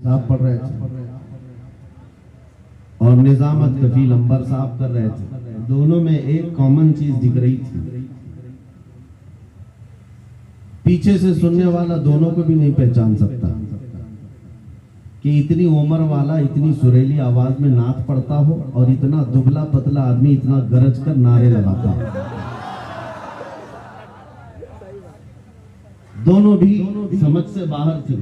साहब पढ़ रहे थे और निजामत कफील अंबर साहब कर रहे थे। दोनों में एक कॉमन चीज दिख रही थी, पीछे से सुनने वाला दोनों को भी नहीं पहचान सकता कि इतनी उम्र वाला इतनी सुरीली आवाज में नात पढ़ता हो और इतना दुबला पतला आदमी इतना गरज कर नारे लगाता हो। दोनों भी समझ से बाहर थे।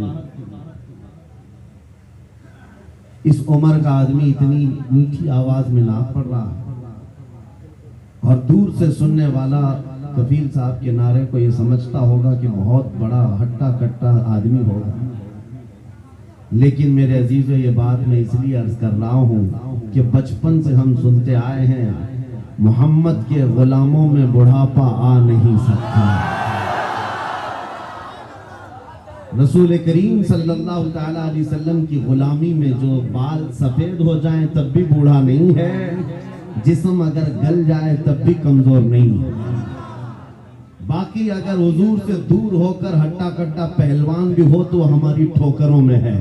इस उम्र का आदमी इतनी मीठी आवाज में नात पढ़ रहा है और दूर से सुनने वाला कफील साहब के नारे को ये समझता होगा कि बहुत बड़ा हट्टा कट्टा आदमी होगा। लेकिन मेरे अजीजों, ये बात मैं इसलिए अर्ज कर रहा हूँ कि बचपन से हम सुनते आए हैं मोहम्मद के गुलामों में बुढ़ापा आ नहीं सकता। रसूल करीम सल्लल्लाहु तआला अलैहि वसल्लम की गुलामी में जो बाल सफेद हो जाएं तब भी बूढ़ा नहीं है, जिस्म अगर गल जाए तब भी कमजोर नहीं है। बाकी अगर हुजूर से दूर होकर हट्टा कट्टा पहलवान भी हो तो हमारी ठोकरों में है,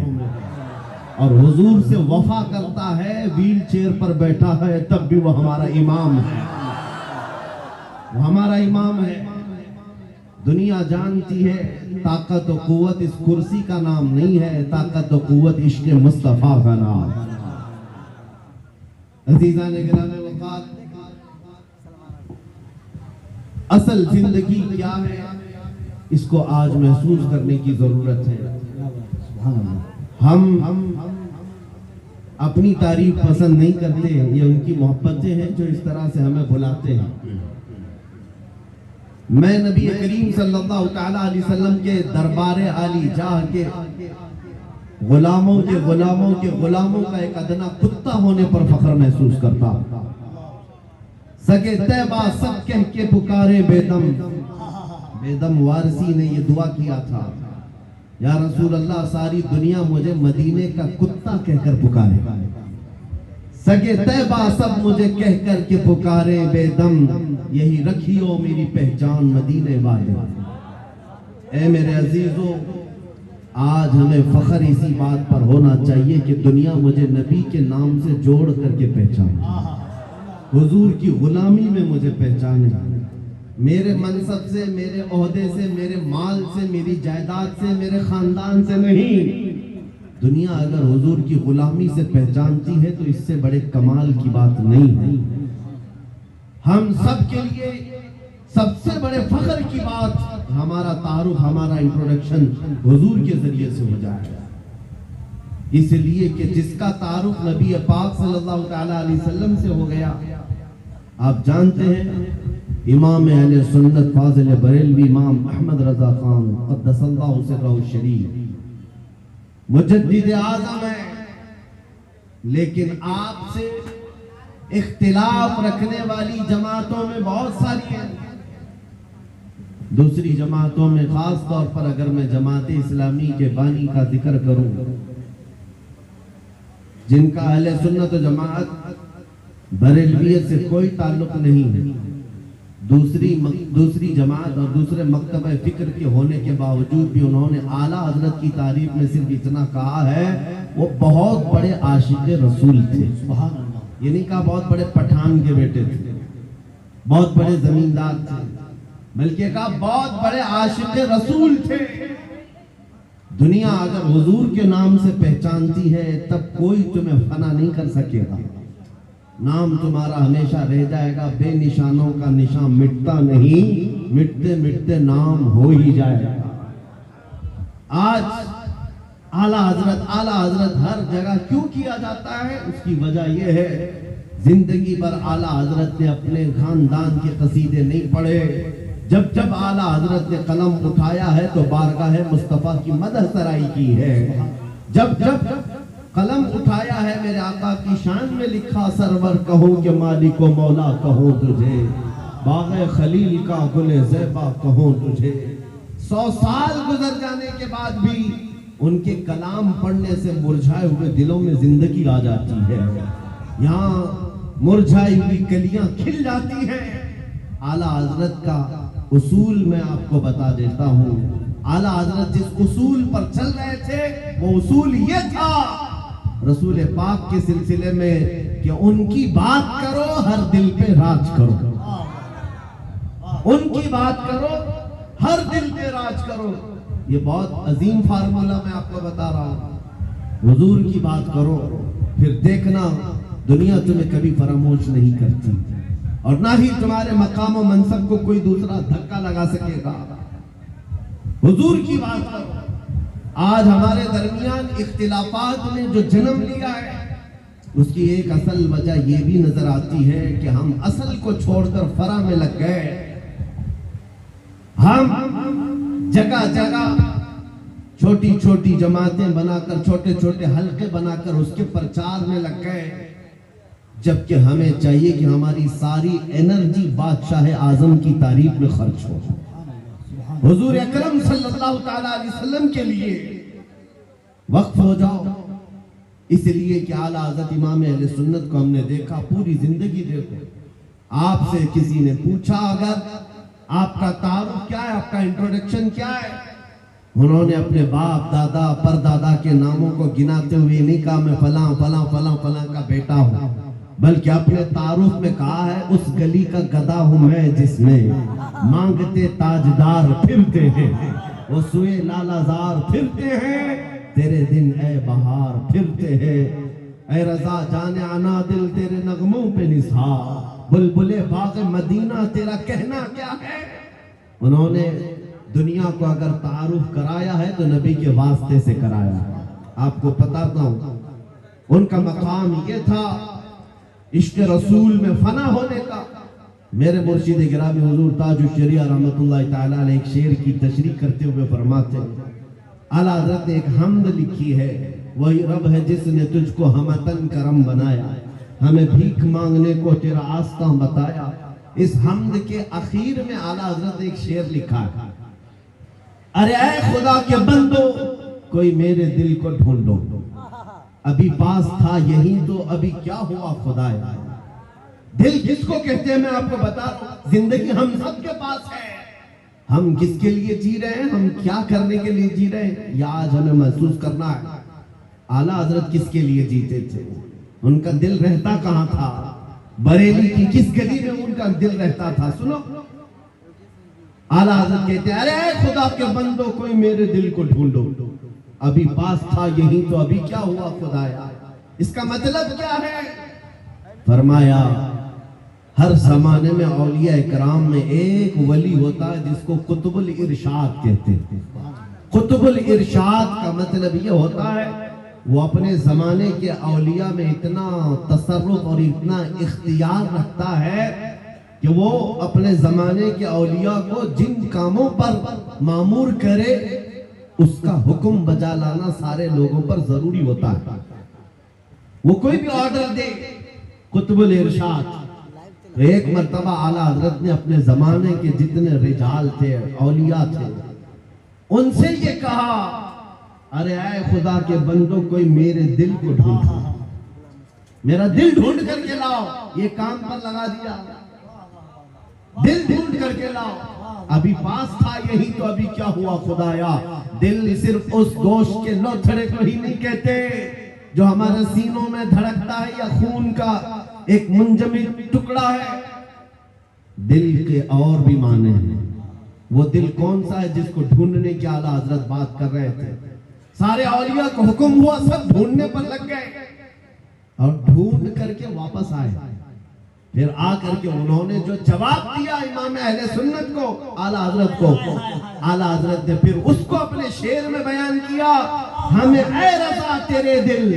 और हुजूर से वफा करता है, व्हील चेयर पर बैठा है, तब भी वो हमारा इमाम है, वो हमारा इमाम है। दुनिया जानती है ताकत और कुव्वत इस कुर्सी का नाम नहीं है, ताकत और कुव्वत इश्क मुस्तफा का नाम। अजीज़ान गिरामे वक़ात, असल जिंदगी क्या है इसको आज महसूस करने की जरूरत है। हम अपनी तारीफ पसंद नहीं करते, ये उनकी मोहब्बतें हैं जो इस तरह से हमें बुलाते हैं। मैं नबी करीम सल्लल्लाहु तआला अलैहि वसल्लम के दरबारे आली जाह के गुलामों के गुलामों के गुलामों का एक अदना कुत्ता होने पर फख्र महसूस करता हूं। सगे तैबा सब कह के पुकारे बेदम, बेदम वारसी ने ये दुआ किया था, या रसूल अल्लाह सारी दुनिया मुझे मदीने का कुत्ता कहकर पुकारे। सगे तैबा सब मुझे कहकर के पुकारे बेदम, यही रखियो मेरी पहचान मदीने वाले। ए मेरे अजीजों, आज हमें फख्र इसी बात पर होना चाहिए कि दुनिया मुझे नबी के नाम से जोड़ करके पहचाने, हुजूर की गुलामी में मुझे पहचाने। मेरे मनसब से, मेरे ओहदे से, मेरे माल से, मेरी जायदाद से, मेरे खानदान से नहीं। दुनिया अगर हुजूर की गुलामी से पहचानती है तो इससे बड़े कमाल की बात नहीं है। हम सब के लिए सबसे बड़े फख्र की बात हमारा तारुफ, हमारा इंट्रोडक्शन हुजूर के जरिए से हो जाएगा। इसलिए कि जिसका तारुफ नबी पाक सल्लल्लाहु तआला अलैहि वसल्लम से हो गया, आप जानते हैं इमाम अहले सुन्नत फाजिल बरेलवी इमाम अहमद रजा खान क़द्दसल्लाहु सिर्रहु शरीफ मुजद्दिद आज़म है, लेकिन आपसे इख्तिलाफ रखने वाली जमातों में बहुत सारी हैं। दूसरी जमातों में खास तौर पर अगर मैं जमात इस्लामी के बानी का जिक्र करूं, जिनका अहले सुन्नत जमात बरेलवियत से कोई ताल्लुक नहीं है, दूसरी जमात और दूसरे मकतबे फिक्र के होने के बावजूद भी उन्होंने आला हजरत की तारीफ में सिर्फ इतना कहा है, वो बहुत बड़े आशिक रसूल थे। ये नहीं कहा बहुत बड़े पठान के बेटे थे, बहुत बड़े जमींदार थे, बल्कि कहा बहुत बड़े आशिक रसूल थे। दुनिया अगर हुजूर के नाम से पहचानती है तब कोई तुम्हें फना नहीं कर सकेगा। नाम तुम्हारा हमेशा रह जाएगा, बेनिशानों का निशान मिटता नहीं, मिटते मिटते नाम हो ही जाएगा। आज आला हजरत हर जगह क्यों किया जाता है, उसकी वजह यह है जिंदगी भर आला हजरत ने अपने खानदान के कसीदे नहीं पढ़े। जब जब आला हजरत ने कलम उठाया है तो बारगाह मुस्तफा की मदह सराई की है। जब जब कलम उठाया है मेरे आका की शान में लिखा, सरवर कहो कि मालिको मौला कहो तुझे, बाग़े खलील का गुले ज़ेबा कहो तुझे। 100 साल गुजर जाने के बाद भी उनके कलाम पढ़ने से मुरझाए हुए दिलों में जिंदगी आ जाती है। यहाँ मुरझाई हुई कलियां खिल जाती हैं। आला हजरत का उसूल मैं आपको बता देता हूँ आला हजरत जिस उसूल पर चल रहे थे वो उसूल ये था रसूल पाक के सिलसिले में कि उनकी बात करो, हर दिल पे राज करो। उनकी बात करो, हर दिल पे राज करो। ये बहुत अजीम फार्मूला मैं आपको बता रहा हूं। हुजूर की बात करो, फिर देखना दुनिया तुम्हें कभी फरामोश नहीं करती और ना ही तुम्हारे मकाम और मनसब को कोई दूसरा धक्का लगा सकेगा। हुजूर की बात करो। आज हमारे दरमियान इख्तिलाफात ने जो जन्म लिया है उसकी एक असल वजह यह भी नजर आती है कि हम असल को छोड़कर फरा में लग गए। हम जगह जगह छोटी छोटी जमातें बनाकर, छोटे छोटे हल्के बनाकर उसके प्रचार में लग गए, जबकि हमें चाहिए कि हमारी सारी एनर्जी बादशाह आजम की तारीफ में खर्च हो, हुजूर अकरम सल्लल्लाहु तआला अलैहि वसल्लम के लिए वक्फ हो जाओ। इसलिए कि आला हज़रत इमाम अहले सुन्नत को हमने देखा, पूरी जिंदगी देखो। आपसे किसी ने पूछा अगर आपका तारुफ क्या है, आपका इंट्रोडक्शन क्या है, उन्होंने अपने बाप दादा परदादा के नामों को गिनाते हुए नहीं कहा मैं फलां फलां फलां फलां का बेटा हूं, बल्कि अपने तारुफ में कहा है उस गली का गधा हूं मैं जिसमें मांगते ताजदार फिरते हैं, वो सुए लालाजार फिरते हैं, तेरे दिन ए बहार फिरते हैं, ए रजा जाने आना दिल तेरे नगमों पे निसार, बुलबुले बाग मदीना तेरा कहना क्या है। उन्होंने दुनिया को अगर तारुफ कराया है तो नबी के वास्ते से कराया। आपको बताता हूं उनका मकाम ये था इश्क रसूल में फना होने का। मेरे मुर्शिद गिरामी हुजूर ताजुश शरिया रहमतुल्लाह तआला अलैह एक शेर की तशरीह करते हुए फरमाते हैं, आला हज़रत ने एक हमद लिखी है, वही रब है जिसने तुझको हमतन करम बनाया, हमें भीख मांगने को तेरा आस्था बताया। इस हमद के आखिर में आला हज़रत ने एक शेर लिखा है, अरे ऐ खुदा के बंदो कोई मेरे दिल को ढूंढो, अभी पास था यही तो अभी क्या हुआ खुदाया। दिल किसको कहते हैं मैं आपको बता रहा हूं, जिंदगी हम सबके पास है। हम किसके लिए जी रहे हैं, हम क्या करने के लिए जी रहे हैं, या आज हमें महसूस करना है। आला हजरत किसके लिए जीते थे, उनका दिल रहता कहां था, बरेली की किस गली में उनका दिल रहता था। सुनो आला हजरत कहते हैं, अरे खुदा के बंदो कोई मेरे दिल को ढूंढो, अभी पास था यही तो अभी क्या हुआ खुदाया। इसका मतलब क्या है, फरमाया हर जमाने में औलिया इकराम में एक वली होता है जिसको कुतुबुल इरशाद कहते हैं। कुतुबुल इरशाद का मतलब ये होता है वो अपने जमाने के औलिया में इतना तसर्रुफ और इतना इख्तियार रखता है कि वो अपने जमाने के औलिया को जिन कामों पर मामूर करे उसका हुक्म बजा लाना सारे लोगों पर जरूरी होता है। वो कोई भी ऑर्डर दे, कुतुबुल इरशाद। तो एक मर्तबा आला हजरत ने अपने जमाने के जितने रिजाल थे, औलिया थे, उनसे ये कहा, अरे आए खुदा के बंदो कोई मेरे दिल को ढूंढो, मेरा दिल ढूंढ करके लाओ। ये काम पर लगा दिया, दिल ढूंढ करके लाओ, अभी पास था यही तो अभी क्या हुआ खुदाया। दिल सिर्फ उस गोश्त के लोथड़े को ही नहीं कहते जो हमारे सीनों में धड़कता है या खून का एक मुंजमिद टुकड़ा है। दिल के और भी माने हैं। वो दिल कौन सा है जिसको ढूंढने की आला हजरत बात कर रहे थे। सारे औलिया को हुक्म हुआ, सब ढूंढने पर लग गए और ढूंढ करके वापस आए। फिर आकर के उन्होंने जो जवाब दिया इमाम अहले सुन्नत को, आला हजरत को, आला हजरत ने फिर उसको अपने शेर में बयान किया, हमें ऐ रज़ा तेरे दिल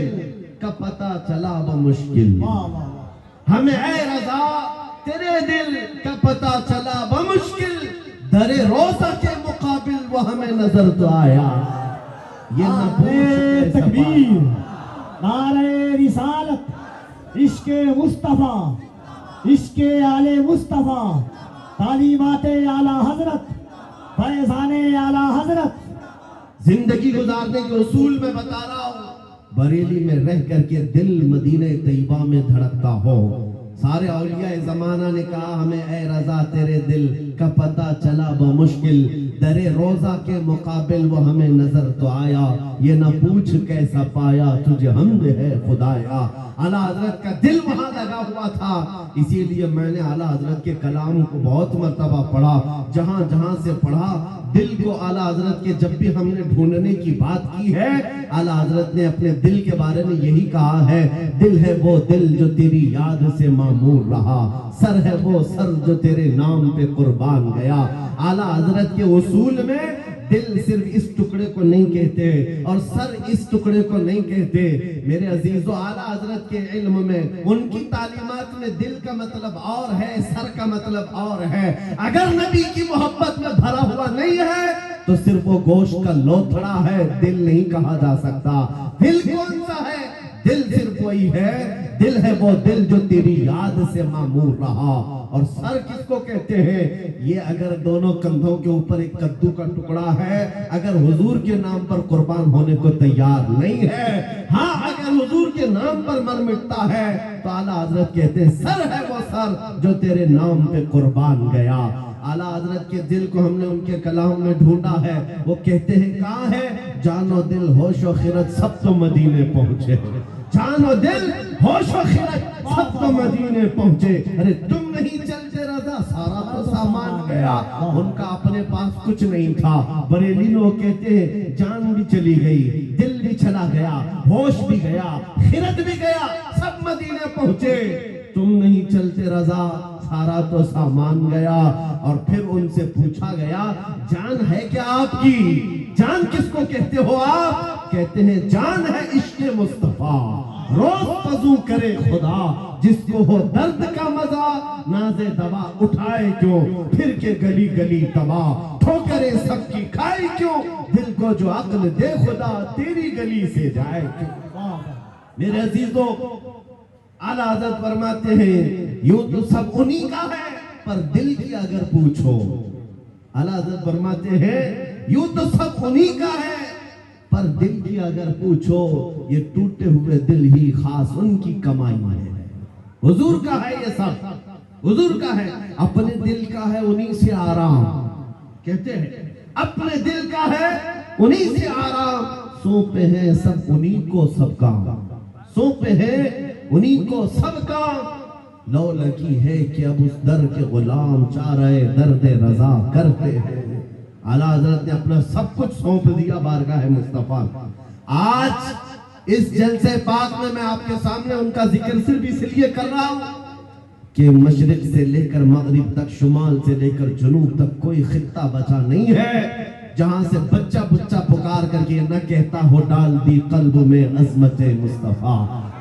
का पता चला बमुश्किल, हमें ऐ रज़ा तेरे दिल का पता चला बमुश्किल, दरे रोज़ा के मुकाबिल वो हमें नजर तो आया। ये न तकबीर, नारे रिसालत, इश्के मुस्तफा, इश्के आले मुस्तफा, तालीमाते आला हजरत, फैजाने आला हजरत। जिंदगी गुजारने के उसूल में बता रहा हूं, बरेली में रह करके दिल मदीने तैयबा में धड़कता हो। सारे औलिया जमाना ने कहा हमें ऐ रज़ा तेरे दिल का पता चला बमुश्किल, दरे रोजा के मुकाबिल वो हमें नजर तो आया, ये न पूछ कैसा पाया तुझे हमद है खुदाया। आला हजरत का दिल वहां लगा हुआ था, इसीलिए मैंने आला हजरत के कलाम को बहुत मर्तबा पढ़ा, जहां जहां से पढ़ा दिल को आला हजरत के जब भी हमने ढूंढने की बात की है, आला हजरत ने अपने दिल के बारे में यही कहा है, दिल है वो दिल जो तेरी याद से मामूर रहा, सर है वो सर जो तेरे नाम पे कुर्बान गया। आला हजरत के उसूल में दिल सिर्फ इस टुकड़े को नहीं कहते और सर इस टुकड़े को नहीं कहते। मेरे अजीजों, आला हजरत के इल्म में, उनकी तालीमात में दिल का मतलब और है, सर का मतलब और है। अगर नबी की मोहब्बत में भरा हुआ नहीं है तो सिर्फ वो गोश्त का लोथड़ा है, दिल नहीं कहा जा सकता। दिल कौन सा है? दिल सिर्फ वही है, दिल है वो दिल जो तेरी याद से मामूर रहा। और सर किसको कहते हैं? ये अगर दोनों कंधों के ऊपर एक कद्दू का टुकड़ा है, अगर हुजूर के नाम पर कुर्बान होने को तैयार नहीं है, हाँ अगर हुजूर के नाम पर मर मिटता है तो आला हजरत कहते हैं सर है वो सर जो तेरे नाम पे कुर्बान गया। आला हजरत के दिल को हमने उनके कलाम में ढूंढा है। वो कहते हैं कहाँ है? जानो दिल होशो खिरत सब तो मदीने पहुंचे, जानो दिल होशो खिरत सब तो मदीने पहुंचे। अरे तुम नहीं चलते रजा सारा तो सामान गया। उनका अपने पास कुछ नहीं था। बरेली में वो कहते हैं जान भी चली गई, दिल भी चला गया, होश भी गया, खिरत भी गया, सब मदीने पहुंचे। तुम नहीं चलते रजा सारा तो सामान गया। और फिर उनसे पूछा गया जान है क्या आपकी? जान किसको कहते हो आप? कहते हैं जान है इश्क़ मुस्तफा, रोज वज़ू करे खुदा, जिसको हो दर्द का मजा नाज़े दवा उठाए क्यों, फिर के गली गली तबाह ठोकरे सबकी खाए क्यों, दिल को जो अक्ल दे खुदा तेरी गली से जाए क्यों। मेरे अजीजों, आला हज़रत फरमाते हैं यूं तो सब उन्हीं का है, पर दिल की अगर पूछो, आला हज़रत फरमाते हैं यूं तो सब उन्हीं का है, पर दिल की अगर पूछो ये टूटे हुए दिल ही खास उनकी कमाई है। हुजूर का है ये सब, हुजूर का है, अपने दिल का है उन्हीं से आराम। कहते हैं अपने दिल का है उन्हीं से आराम, सौंपे हैं सब उन्हीं को सब काम, सौंपे हैं उन्हीं को सब काम। लो लगी है कि अब उस दर के गुलाम चाह रहे दर्द रजा करते हैं। आला हज़रत ने अपना सब कुछ सौंप दिया बारगाह मुस्तफा। आज इस जलसे पाक में मैं आपके सामने उनका जिक्र सिर्फ इसलिए कर रहा हूं कि मशरिक से लेकर मगरिब तक, शुमाल से लेकर जुनूब तक कोई खित्ता बचा नहीं है जहां से बच्चा बच्चा पुकार करके न कहता हो डाल दी कल्ब में अज़मत मुस्तफा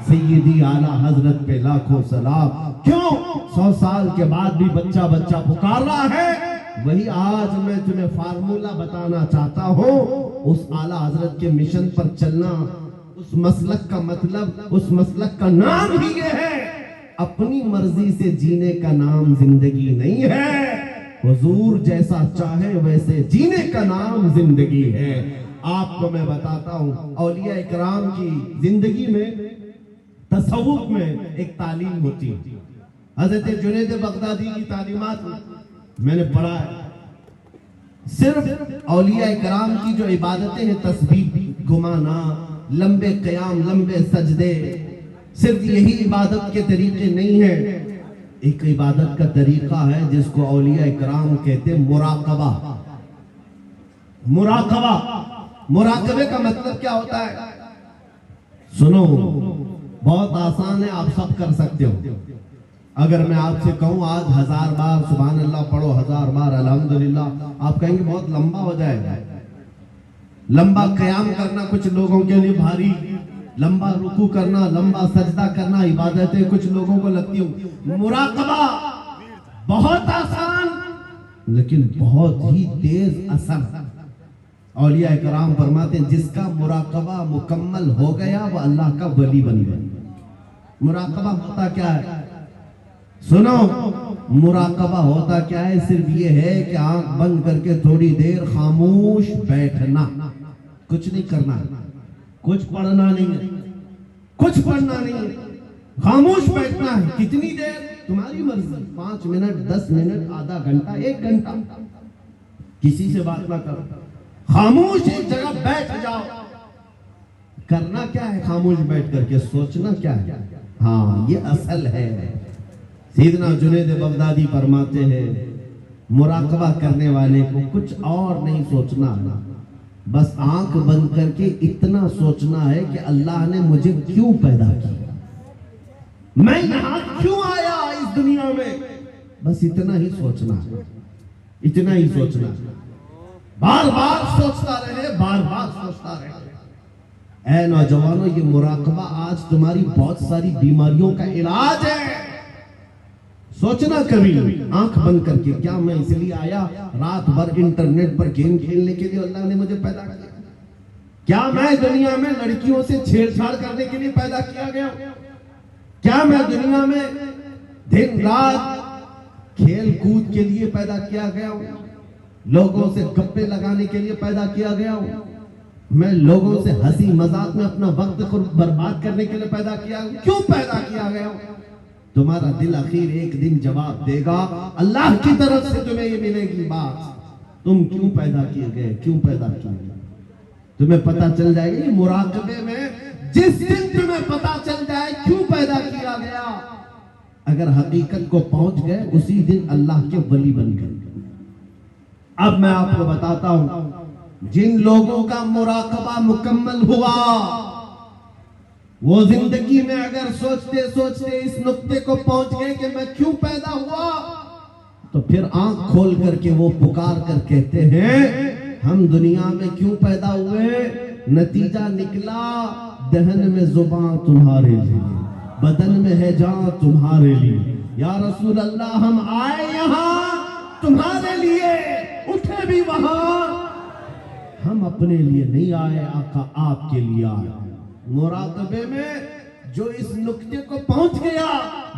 सैयदी आला हजरत पे लाखों सलाम। क्यों 100 साल के बाद भी बच्चा बच्चा पुकार रहा है? वही आज मैं तुम्हें फार्मूला बताना चाहता हूँ। उस आला हजरत के मिशन पर चलना, उस मसलक का मतलब, उस मसलक का नाम ही ये है, अपनी मर्जी से जीने का नाम जिंदगी नहीं है, हुजूर जैसा चाहे वैसे जीने का नाम जिंदगी है। आपको मैं बताता हूँ औलिया इकराम की जिंदगी में, तसव्वुफ में एक तालीम होती है। हजरत जुनैद बगदादी की तालीमात मैंने पढ़ा है। सिर्फ औलिया इकराम की जो इबादतें हैं, तस्बीह घुमाना, लंबे क़याम, लंबे सजदे, सिर्फ यही इबादत के तरीके नहीं है। एक इबादत का तरीका है जिसको औलिया इकराम कहते हैं मुराकबा। मुराकबा, मुराकबे का मतलब क्या होता है? सुनो, बहुत आसान है, आप सब कर सकते हो। अगर मैं आपसे कहूं आज 1000 बार सुभान अल्लाह पढ़ो, 1000 बार अल्हम्दुलिल्लाह, आप कहेंगे बहुत लंबा हो जाएगा। लंबा क़याम करना कुछ लोगों के लिए भारी, लंबा रुकू करना, लंबा सजदा करना इबादतें कुछ लोगों को लगती हो। मुराकबा बहुत आसान लेकिन बहुत ही तेज असर। औलिया इकराम फरमाते हैं जिसका मुराकबा मुकम्मल हो गया वो अल्लाह का वली बन गया। मुराकबा होता क्या है? सुनो, मुराकबा होता क्या है? सिर्फ ये है कि आंख बंद करके थोड़ी देर खामोश बैठना, कुछ नहीं करना, कुछ पढ़ना नहीं है, कुछ पढ़ना नहीं है, खामोश बैठना है। कितनी देर? तुम्हारी मर्जी, 5 मिनट, 10 मिनट, आधा घंटा, 1 घंटा, किसी से बात ना करो, खामोश एक जगह बैठ जाओ। करना क्या है खामोश बैठ करके, सोचना क्या है। हाँ, ये असल है। सीदना जुनैद बगदादी फरमाते हैं, मुराकबा करने वाले को कुछ और नहीं सोचना है, बस आंख बंद करके इतना सोचना है कि अल्लाह ने मुझे क्यों पैदा किया, मैं यहां क्यों आया इस दुनिया में, बस इतना ही सोचना है, इतना ही सोचना है। बार बार सोचता रहे, बार बार सोचता रहे। ऐ नौजवानों, ये मुराकबा आज तुम्हारी बहुत सारी बीमारियों का इलाज है। सोचना कभी आंख बंद करके, क्या मैं इसलिए आया रात भर इंटरनेट पर गेम खेलने के लिए अल्लाह ने मुझे पैदा किया? क्या मैं दुनिया में लड़कियों से छेड़छाड़ करने के लिए पैदा किया गया? क्या मैं दुनिया में दिन रात खेल कूद के लिए पैदा किया गया हूं? लोगों से गप्पे लगाने के लिए पैदा किया गया हूं? मैं लोगों से हंसी मजाक में अपना वक्त को बर्बाद करने के लिए पैदा किया हूं? क्यों पैदा किया गया हूं? तुम्हारा दिल आखिर एक दिन जवाब देगा, अल्लाह की तरफ से तुम्हें ये मिलेगी बात, तुम क्यों पैदा किए गए, क्यों पैदा किए गए, तुम्हें पता चल जाएगी मुराकबे में। जिस दिन तुम्हें पता चल जाए क्यों पैदा किया गया, अगर हकीकत को पहुंच गए उसी दिन अल्लाह के वली बन गए। अब मैं आपको बताता हूं, जिन लोगों का मुराकबा मुकम्मल हुआ, वो जिंदगी में अगर सोचते सोचते इस नुक्ते को पहुंच गए कि मैं क्यों पैदा हुआ, तो फिर आंख खोल करके वो पुकार कर कहते हैं, हम दुनिया में क्यों पैदा हुए? नतीजा निकला, दहन में जुबान तुम्हारे लिए, बदन में है जान तुम्हारे लिए। या रसूल अल्लाह, हम आए यहाँ तुम्हारे लिए, उठे भी वहां, हम अपने लिए नहीं आए आका, आपके लिए आए। मुराकबे में जो इस नुक्ते को पहुंच गया,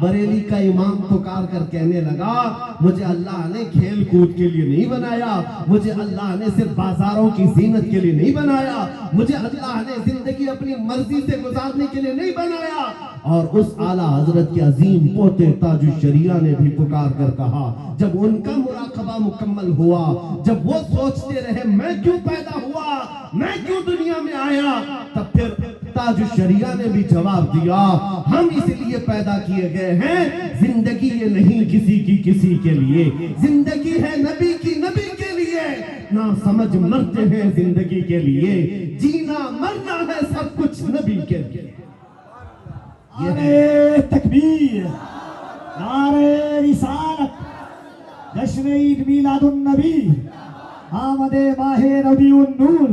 बरेली का इमाम पुकार कर कहने लगा, मुझे अल्लाह ने खेल कूद के लिए नहीं बनाया, मुझे अल्लाह ने सिर्फ बाजारों की जीनत के लिए नहीं बनाया, मुझे अल्लाह ने जिंदगी अपनी मर्जी से गुजारने के लिए नहीं बनाया। और उस आला हजरत के अजीम पोते ताजुश शरिया ने भी पुकार कर कहा, जब उनका मुराकबा मुकम्मल हुआ, जब वो सोचते रहे मैं क्यों पैदा हुआ, मैं क्यों दुनिया में आया, तब फिर ताजुश शरिया ने भी जवाब दिया, हम इसलिए पैदा किए गए हैं, जिंदगी ये नहीं किसी के लिए, जिंदगी है नबी की, नबी के लिए। ना समझ मरते हैं जिंदगी के लिए, जीना मरना है सब कुछ नबी के लिए। नारे तकबीर, नारे रिसालत, जश्न ईद मिलादुन नबी, आमदे माहे रबीउन नूर।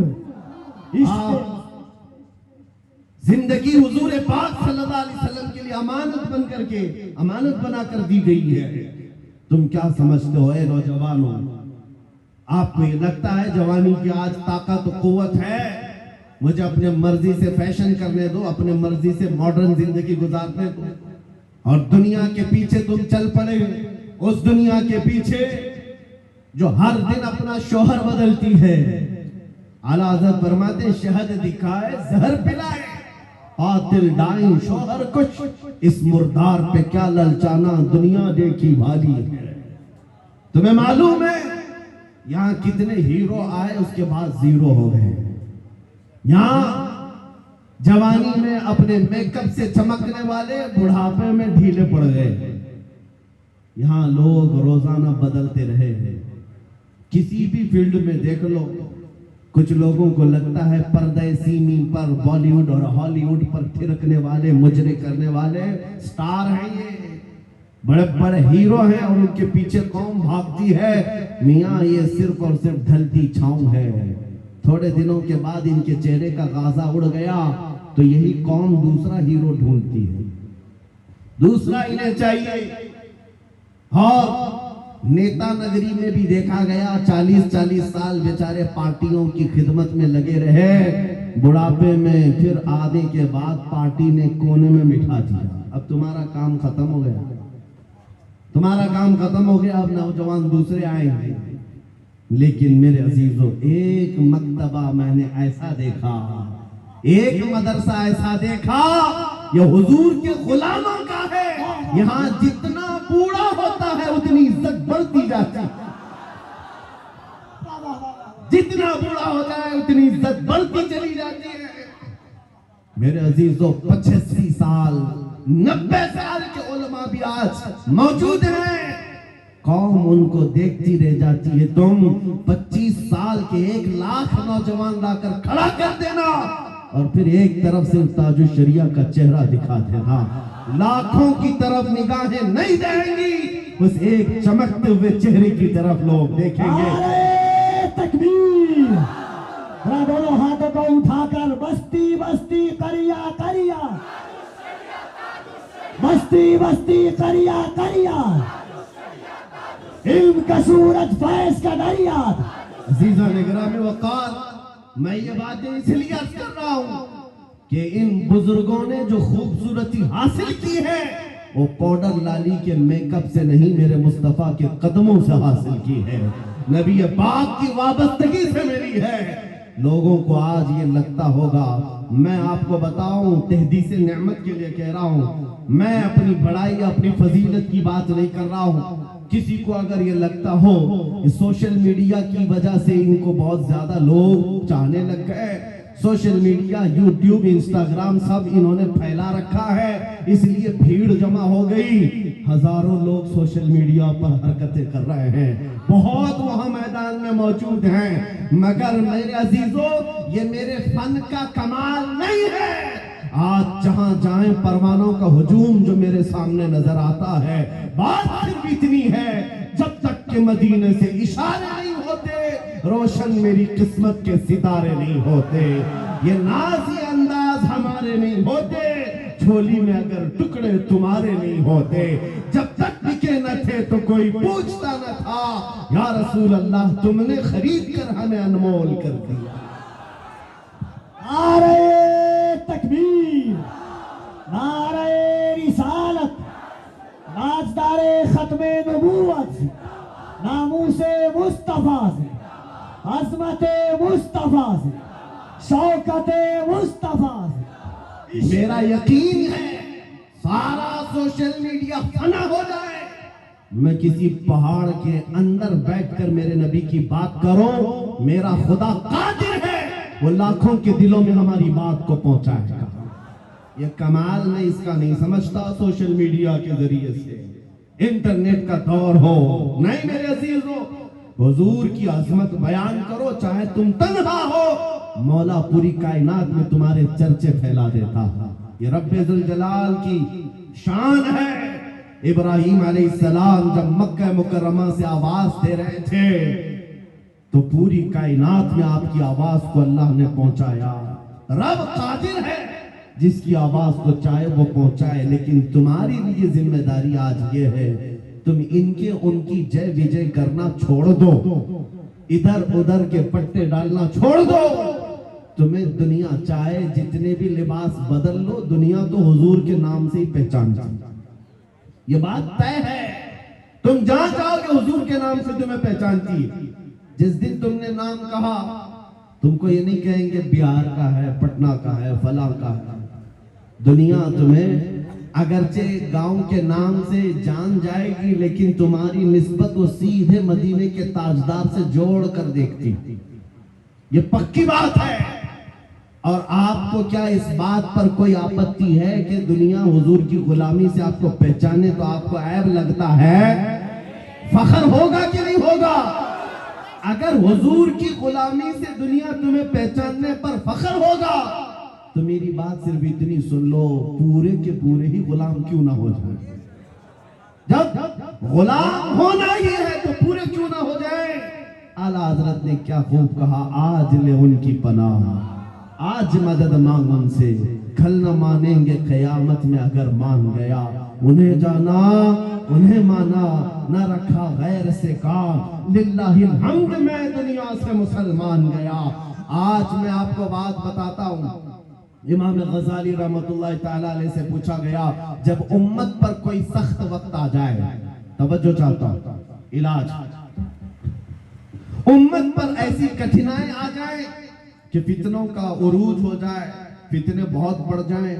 जिंदगी हुजूर पाक सल्लल्लाहु अलैहि वसल्लम के लिए अमानत बन करके, अमानत बना कर दी गई है। तुम क्या समझते हो ए नौजवानों? आपको ये लगता है जवानी की आज ताकत कुव्वत है, मुझे अपने मर्जी से फैशन करने दो, अपने मर्जी से मॉडर्न जिंदगी गुजारने दो, और दुनिया के पीछे तुम चल पड़े, उस दुनिया के पीछे जो हर दिन अपना शोहर बदलती है। आला हज़रत फरमाते, शहद दिखाए जहर पिलाए, कातिल डाइन शोहर कुछ, इस मुर्दार पे क्या ललचाना, दुनिया देखी भाली है। तुम्हें मालूम है यहाँ कितने हीरो आए उसके बाद जीरो हो गए। यहाँ जवानी में अपने मेकअप से चमकने वाले बुढ़ापे में ढीले पड़ गए। यहाँ लोग रोजाना बदलते रहे हैं, किसी भी फील्ड में देख लो। कुछ लोगों को लगता है पर्दे सीमी पर बॉलीवुड और हॉलीवुड पर थिरकने वाले, मुजरे करने वाले स्टार हैं, ये बड़े बड़े हीरो हैं, और उनके पीछे कौम भागती है। मियाँ ये सिर्फ और सिर्फ ढलती छांव है, थोड़े दिनों के बाद इनके चेहरे का गाजा उड़ गया तो यही कौम दूसरा हीरो ढूंढती है, दूसरा इन्हें चाहिए। और नेता नगरी में भी देखा गया, 40-40 साल बेचारे पार्टियों की खिदमत में लगे रहे, बुढ़ापे में फिर आने के बाद पार्टी ने कोने में बिठा दिया। अब तुम्हारा काम खत्म हो गया, तुम्हारा काम खत्म हो गया, अब नौजवान दूसरे आएंगे। लेकिन मेरे अजीजों, एक मकतबा मैंने ऐसा देखा, एक मदरसा ऐसा देखा, ये हुजूर के गुलामों का है। यहाँ जितना बूढ़ा होता है उतनी इज्जत बढ़ती जाती है। जितना बूढ़ा हो जाए उतनी इज्जत बढ़ती चली जाती है। मेरे अजीजों 85 साल 90 साल के उलमा भी आज मौजूद हैं, कौम उनको देखती रह जाती है। तुम 25 साल के 1 लाख नौजवान लाकर खड़ा कर देना और फिर एक तरफ से ताजुल शरिया का चेहरा दिखा देना, लाखों की तरफ निगाहें नहीं जाएंगी, उस एक चमकते हुए चेहरे की तरफ लोग देखेंगे। नारे तकबीर, दोनों हाथों को उठाकर बस्ती बस्ती करिया करिया, बस्ती बस्ती करिया करिया, इल्म का सूरज फैज का दरिया। अजीज़ा निगरानी वक़ार, मैं ये बातें इसलिए अर्ज कर रहा हूँ कि इन बुजुर्गों ने जो खूबसूरती हासिल की है वो पाउडर लाली के मेकअप से नहीं, मेरे मुस्तफा के कदमों से हासिल की है, नबी पाक की वाबस्तगी से मिली है। लोगों को आज ये लगता होगा, मैं आपको बताऊं तहदीस नेमत के लिए कह रहा हूं, मैं अपनी बड़ाई अपनी फजीलत की बात नहीं कर रहा हूं। किसी को अगर ये लगता हो सोशल मीडिया की वजह से इनको बहुत ज्यादा लोग चाहने लग गए, सोशल मीडिया यूट्यूब इंस्टाग्राम सब इन्होंने फैला रखा है, इसलिए भीड़ जमा हो गई, हजारों लोग सोशल मीडिया पर हरकतें कर रहे हैं, बहुत वहां मैदान में मौजूद हैं, मगर मेरे अजीजों ये मेरे फन का कमाल नहीं है। आज जहां जाएं परवानों का हुजूम जो मेरे सामने नजर आता है, बात सिर्फ इतनी है, जब तक के मदीने से इशारे नहीं होते, रोशन मेरी किस्मत के सितारे नहीं होते, ये नाज़ी अंदाज हमारे नहीं होते, झोली में अगर टुकड़े तुम्हारे नहीं होते, जब तक बिके न थे तो कोई पूछता न था, या रसूल अल्लाह तुमने खरीद कर हमें अनमोल कर दिया। नारे तकबीर, नारे रिसालत, नाजदारे खत्मे नबूवत, नामूसे मुस्तफा से, अज़मते मुस्तफा से, शौकते मुस्तफा से। मेरा यकीन है सारा सोशल मीडिया फना हो जाए, मैं किसी पहाड़ के अंदर बैठकर मेरे नबी की बात करूं, मेरा खुदा कादिर है, वो लाखों के दिलों में हमारी बात को पहुंचाएगा। ये कमाल मैं इसका नहीं समझता सोशल मीडिया के जरिए से, इंटरनेट का दौर हो, नहीं मेरे अजीजों, हुजूर की अजमत बयान करो, चाहे तुम तन्हा हो, मौला पूरी कायनात में तुम्हारे चर्चे फैला देता है। ये रब्बे जुल जलाल की शान है। इब्राहीम अलैहिस्सलाम जब मक्का मुकर्रमा से आवाज दे रहे थे तो पूरी कायनात में आपकी आवाज को अल्लाह ने पहुंचाया। रब कादिर है, जिसकी आवाज को चाहे वो पहुंचाए, लेकिन तुम्हारी लिए जिम्मेदारी आज ये है, तुम इनके उनकी जय विजय करना छोड़ दो, इधर उधर के पट्टे डालना छोड़ दो। तुम्हें दुनिया चाहे जितने भी लिबास बदल लो, दुनिया तो हुजूर के नाम से ही पहचानती, ये बात तय है। तुम जहां जाओगे हुजूर के नाम से तुम्हें पहचानती है। जिस दिन तुमने नाम कहा, तुमको ये नहीं कहेंगे बिहार का है, पटना का है, फला का है। दुनिया तुम्हें अगरचे गांव के नाम से जान जाएगी, लेकिन तुम्हारी निस्बत वो सीधे मदीने के ताजदार से जोड़ कर देखती, ये पक्की बात है। और आपको क्या इस बात पर कोई आपत्ति है कि दुनिया हुजूर की गुलामी से आपको पहचाने, तो आपको ऐब लगता है? फख्र होगा कि नहीं होगा? अगर हुजूर की गुलामी से दुनिया तुम्हें पहचानने पर फख्र होगा तो मेरी बात सिर्फ इतनी सुन लो, पूरे के पूरे ही गुलाम क्यों ना हो जाए। जब गुलाम होना ही है तो पूरे क्यों ना हो जाए। आला हजरत ने क्या खूब कहा, आज ले उनकी पनाह, आज मदद मांग उनसे, कल न मानेंगे कयामत में अगर मान गया। उन्हें जाना उन्हें माना, न रखा गैर से काम, लिल्लाहिल हम्द में दुनिया से मुसलमान गया। आज मैं आपको बात बताता हूँ, इमाम गजाली रहमतुल्लाह ताला अलैह से पूछा गया, जब उम्मत पर कोई सख्त वक्त आ जाए, तवज्जो चाहता हूं, इलाज, उम्मत पर ऐसी कठिनाई आ जाए कि फितनों का उरूज हो जाए, फितने बहुत बढ़ जाएं,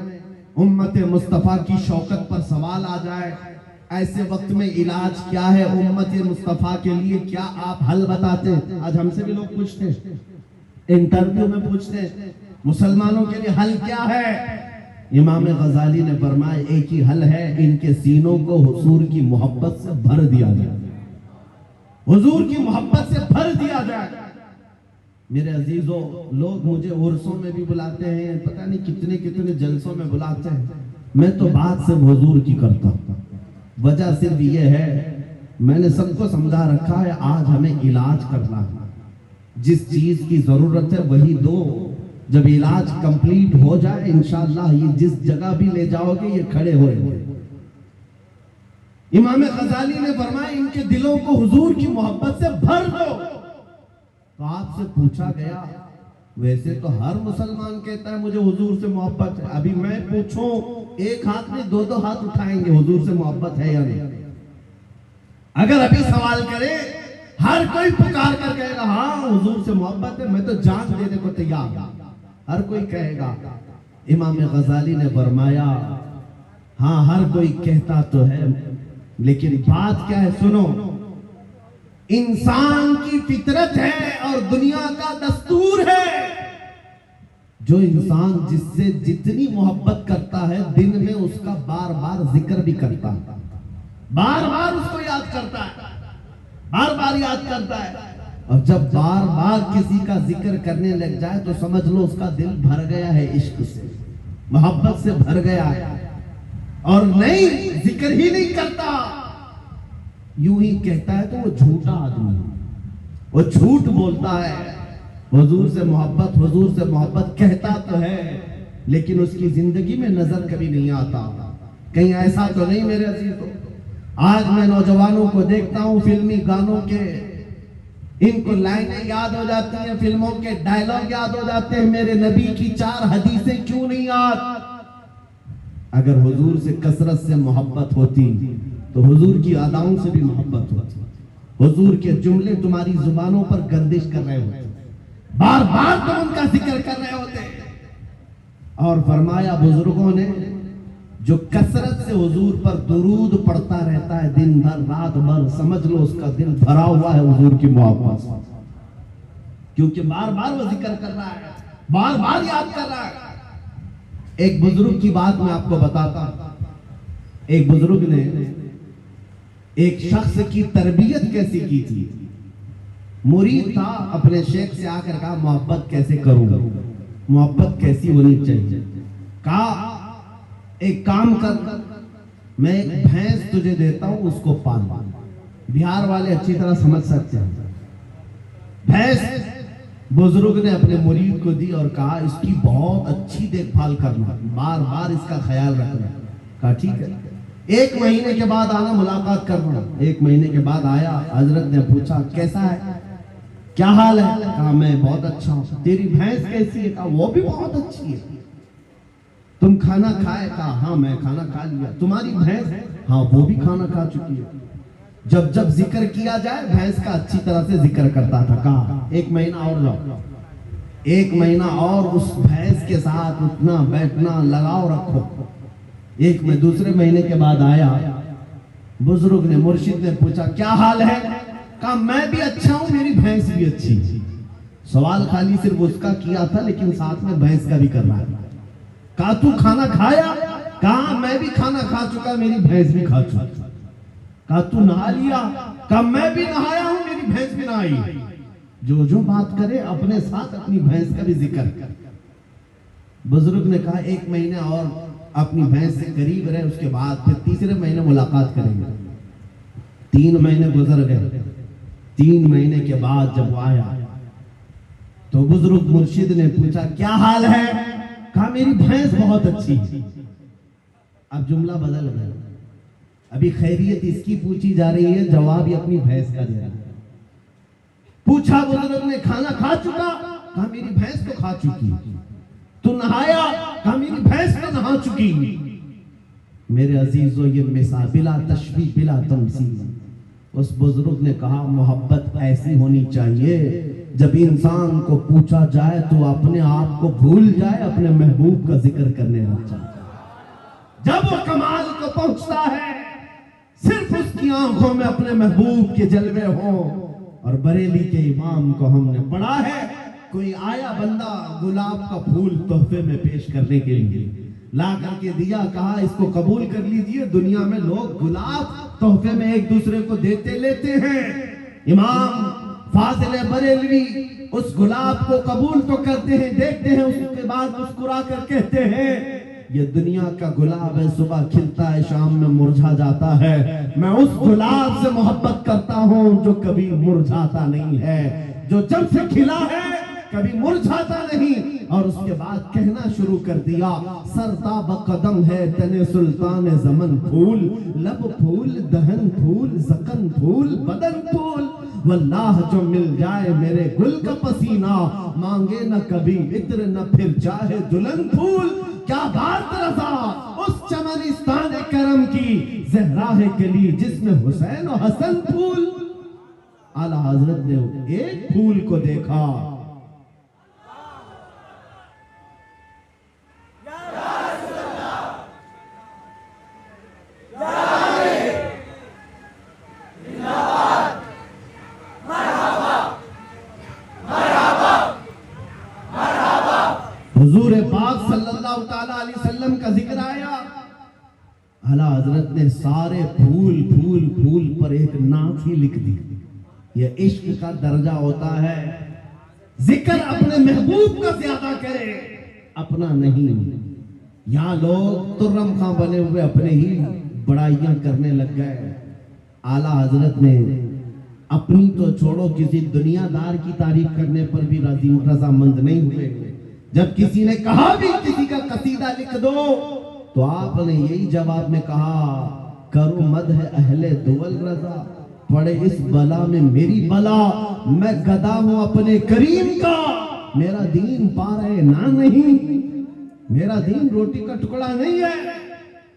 उम्मत मुस्तफा की शौकत पर सवाल आ जाए, ऐसे वक्त में इलाज क्या है उम्मत मुस्तफा के लिए, क्या आप हल बताते हैं? आज हमसे भी लोग पूछते हैं, इंटरव्यू में पूछते हैं मुसलमानों के लिए हल क्या है। इमाम गजाली ने फरमाया एक ही हल है, इनके सीनों को हुजूर की मोहब्बत से भर दिया जाए, हुजूर की मोहब्बत से भर दिया जाए। मेरे अजीजों, लोग मुझे उर्सों में भी बुलाते हैं, पता नहीं कितने कितने जलसों में बुलाते हैं, मैं तो बात सिर्फ हुजूर की करता हूं। वजह सिर्फ ये है, मैंने सबको समझा रखा है, आज हमें इलाज करना है, जिस चीज की जरूरत है वही दो। जब इलाज कंप्लीट हो जाए इंशाअल्लाह ये जिस जगह भी ले जाओगे ये खड़े होंगे। इमाम गजाली ने फरमाया इनके दिलों को हुजूर की मोहब्बत से भर दो। तो आपसे पूछा गया, वैसे तो हर मुसलमान कहता है मुझे हुजूर से मोहब्बत है, अभी मैं पूछूं एक हाथ में दो दो हाथ उठाएंगे हुजूर से मोहब्बत है या नहीं? अगर अभी सवाल करें, हर कोई पुकार कर कहेगा हाँ हुजूर से मोहब्बत है, मैं तो जान देने को तैयार हूं, हर कोई कहेगा। इमाम गजाली ने फरमाया हाँ हर कोई कहता तो है, लेकिन बात क्या है सुनो, इंसान की फितरत है और दुनिया का दस्तूर है। जो इंसान जिससे जितनी मोहब्बत करता है दिन में उसका बार बार जिक्र भी करता है, बार बार उसको याद करता है, बार बार याद करता है। और जब बार बार किसी का जिक्र करने लग जाए तो समझ लो उसका दिल भर गया है, इश्क से मोहब्बत से भर गया है, और नहीं जिक्र ही नहीं करता, यूं ही कहता है तो वो झूठा आदमी, वो झूठ बोलता है। हुजूर से मोहब्बत कहता तो है, लेकिन उसकी जिंदगी में नजर कभी नहीं आता। कहीं ऐसा तो नहीं मेरे अजीजों, आज मैं नौजवानों को देखता हूं फिल्मी गानों के, इनको लाइनें याद हो जाती हैं, फिल्मों के डायलॉग याद हो जाते हैं, मेरे नबी की 4 हदीसें क्यों नहीं याद? अगर हुजूर से कसरत से मोहब्बत होती तो हुजूर की अदाओं से भी मोहब्बत होती, हुजूर के जुमले तुम्हारी जुबानों पर गर्दिश कर रहे होते, बार बार तुम उनका जिक्र कर रहे होते। और फरमाया बुजुर्गों ने, जो कसरत से हुजूर पर दुरूद पढ़ता रहता है दिन भर रात भर, समझ लो उसका दिल भरा हुआ है हुजूर की मोहब्बत से, क्योंकि बार बार वो जिक्र कर रहा है, बार बार याद कर रहा है। एक बुजुर्ग की बात मैं आपको बताता हूं। एक बुजुर्ग ने एक शख्स की तरबियत कैसी की थी। मुरीद था, अपने शेख से आकर कहा मोहब्बत कैसे करूं, मोहब्बत कैसी होनी चाहिए। कहा एक काम कर, मैं एक भैंस तुझे देता हूं, उसको पाल। बिहार वाले अच्छी तरह समझ सकते हैं। भैंस बुजुर्ग ने अपने मुरीद को दी और कहा इसकी बहुत अच्छी देखभाल करना, बार बार इसका ख्याल रखना। कहा ठीक है, 1 महीने के बाद आना, मुलाकात करना। 1 महीने के बाद आया, हजरत ने पूछा कैसा है, क्या हाल है? कहा मैं बहुत अच्छा हूं। तेरी भैंस कैसी है? कहा वो भी बहुत अच्छी है। तुम खाना खाए? कहा हाँ मैं खाना खा लिया। तुम्हारी भैंस? हाँ वो भी खाना खा चुकी है। जब जब जिक्र किया जाए भैंस का अच्छी तरह से जिक्र करता था। कहा 1 महीना और जाओ, 1 महीना और उस भैंस के साथ उठना बैठना लगाव रखो। दूसरे महीने के बाद आया, बुजुर्ग ने, मुर्शिद ने पूछा क्या हाल है? कहा मैं भी अच्छा हूं, मेरी भैंस भी अच्छी। सवाल खाली सिर्फ उसका किया था, लेकिन साथ में भैंस का भी करना है। कहा तू खाना खाया? कहा मैं भी खाना खा चुका, मेरी भैंस भी खा चुकी। कहा तू नहा लिया? कहा मैं भी नहाया हूं, मेरी भैंस भी नहाई। जो जो बात करे अपने साथ अपनी भैंस का भी जिक्र कर। बुजुर्ग ने कहा 1 महीने और अपनी भैंस से करीब रहे, उसके बाद फिर तीसरे महीने मुलाकात करेंगे। 3 महीने गुजर गए। 3 महीने के बाद जब वो आया तो बुजुर्ग मुर्शिद ने पूछा क्या हाल है? कहा मेरी भैंस बहुत अच्छी। अब जुमला बदल गया, अभी खैरियत इसकी पूछी जा रही है, जवाब ये अपनी भैंस का दे रहा है। पूछा बुजुर्ग ने खाना खा चुका? कहा मेरी भैंस तो खा चुकी। तू नहाया? कहा मेरी भैंस तो नहा चुकी। मेरे अजीजों ये मिसाल बिला तशबीह बिला तमसील। उस बुजुर्ग ने कहा मोहब्बत ऐसी होनी चाहिए जब इंसान को पूछा जाए तो अपने आप को भूल जाए, अपने महबूब का जिक्र करने लग जाए। जब वो कमाल को पहुंचता है की आंखों में अपने महबूब के जलवे हों। और बरेली के इमाम को हमने पढ़ा है, कोई आया बंदा गुलाब का फूल तोहफे में पेश करने के लिए, ला करके दिया, कहा इसको कबूल कर लीजिए। दुनिया में लोग गुलाब तोहफे में एक दूसरे को देते लेते हैं। इमाम फाजिल बरेलवी उस गुलाब को कबूल तो करते हैं, देखते हैं, उसके बाद मुस्कुरा कर कहते हैं ये दुनिया का गुलाब है, सुबह खिलता है, शाम में मुरझा जाता है। मैं उस गुलाब से मोहब्बत करता हूं जो कभी मुरझाता नहीं है, जो जब से खिला है कभी मुरझाता नहीं। और उसके बाद कहना शुरू कर दिया, सरताब कदम है तने सुल्तान जमन फूल, लब फूल, दहन फूल, जकन फूल, बदन फूल, वल्लाह जो मिल जाए मेरे गुल का पसीना, मांगे न कभी इत्र न फिर चाहे दुल्हन फूल। क्या बात रजा उस चमनिस्तान करम की, ज़हरा है कली जिसमें हुसैन और हसन फूल। आला हजरत ने एक फूल को देखा, हुजूर पाक सल्लल्लाहु ताला अलैहि वसल्लम का जिक्र आया। आला हजरत ने सारे फूल फूल फूल पर एक नात ही लिख दी। यह इश्क का दर्जा होता है, जिक्र अपने महबूब का ज्यादा करे, अपना नहीं। यहाँ लोग तुर्रम खां बने हुए अपने ही बड़ाइयां करने लग गए। आला हजरत ने अपनी तो छोड़ो, किसी दुनियादार की तारीफ करने पर भी रजामंद नहीं हुए। जब किसी ने कहा भी किसी का कसीदा लिख दो, तो आपने यही जवाब में कहा, करो मद है अहले दुवल रजा, पड़े इस बला में मेरी बला, मैं गदा हूं अपने करीम का, मेरा दीन पा रहे ना नहीं, मेरा दीन रोटी का टुकड़ा नहीं है,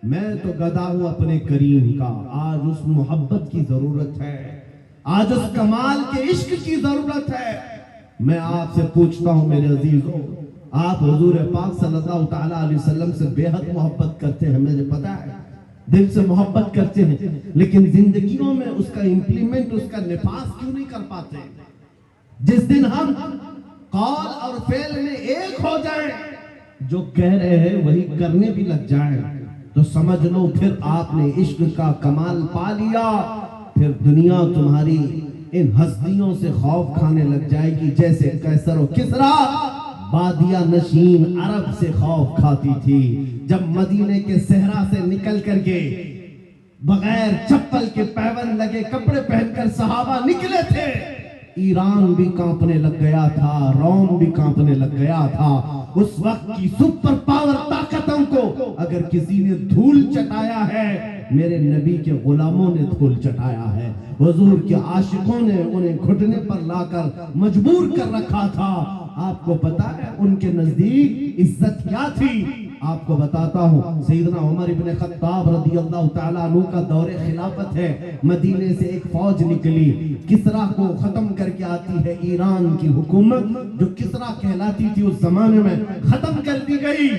मैं तो गदा हूं अपने करीम का। आज उस मोहब्बत की जरूरत है, आज उस कमाल के इश्क की जरूरत है। मैं आपसे पूछता हूं मेरे अजीजों, आप हुजूर पाक सल्लल्लाहु ताला अलैहि वसल्लम से बेहद मोहब्बत करते हैं, मुझे पता है, दिल से मोहब्बत करते हैं, लेकिन जिंदगियों में उसका इंप्लीमेंट, उसका निफाज क्यों नहीं कर पाते? जिस दिन हम कौल और फेल में एक हो जाएं, जो कह रहे हैं वही करने भी लग जाएं, तो समझ लो फिर आपने इश्क का कमाल पा लिया। फिर दुनिया तुम्हारी इन हस्तियों से खौफ खाने लग जाएगी, जैसे कैसर और किसरा बादिया नशीन अरब से खौफ खाती थी। जब मदीने के सहरा से निकल करके बगैर चप्पल के पैबंद लगे कपड़े पहनकर सहाबा निकले थे, ईरान भी कांपने लग गया था, रोम भी कांपने लग गया था। उस वक्त की सुपर पावर ताकतों को अगर किसी ने धूल चटाया है, मेरे नबी के गुलामों ने धूल चटाया है। हुजूर के आशिकों ने उन्हें घुटने पर लाकर मजबूर कर रखा था। आपको पता है उनके नजदीक इज्जत क्या थी? आपको बताता हूँ, सैयदना उमर इब्न खत्ताब रदियल्लाहु ताला अन्हु का दौरे खिलाफत है। मदीने से एक फौज निकली, किसरा को खत्म करके आती है। ईरान की हुकूमत जो किसरा कहलाती थी उस जमाने में, खत्म कर दी गई।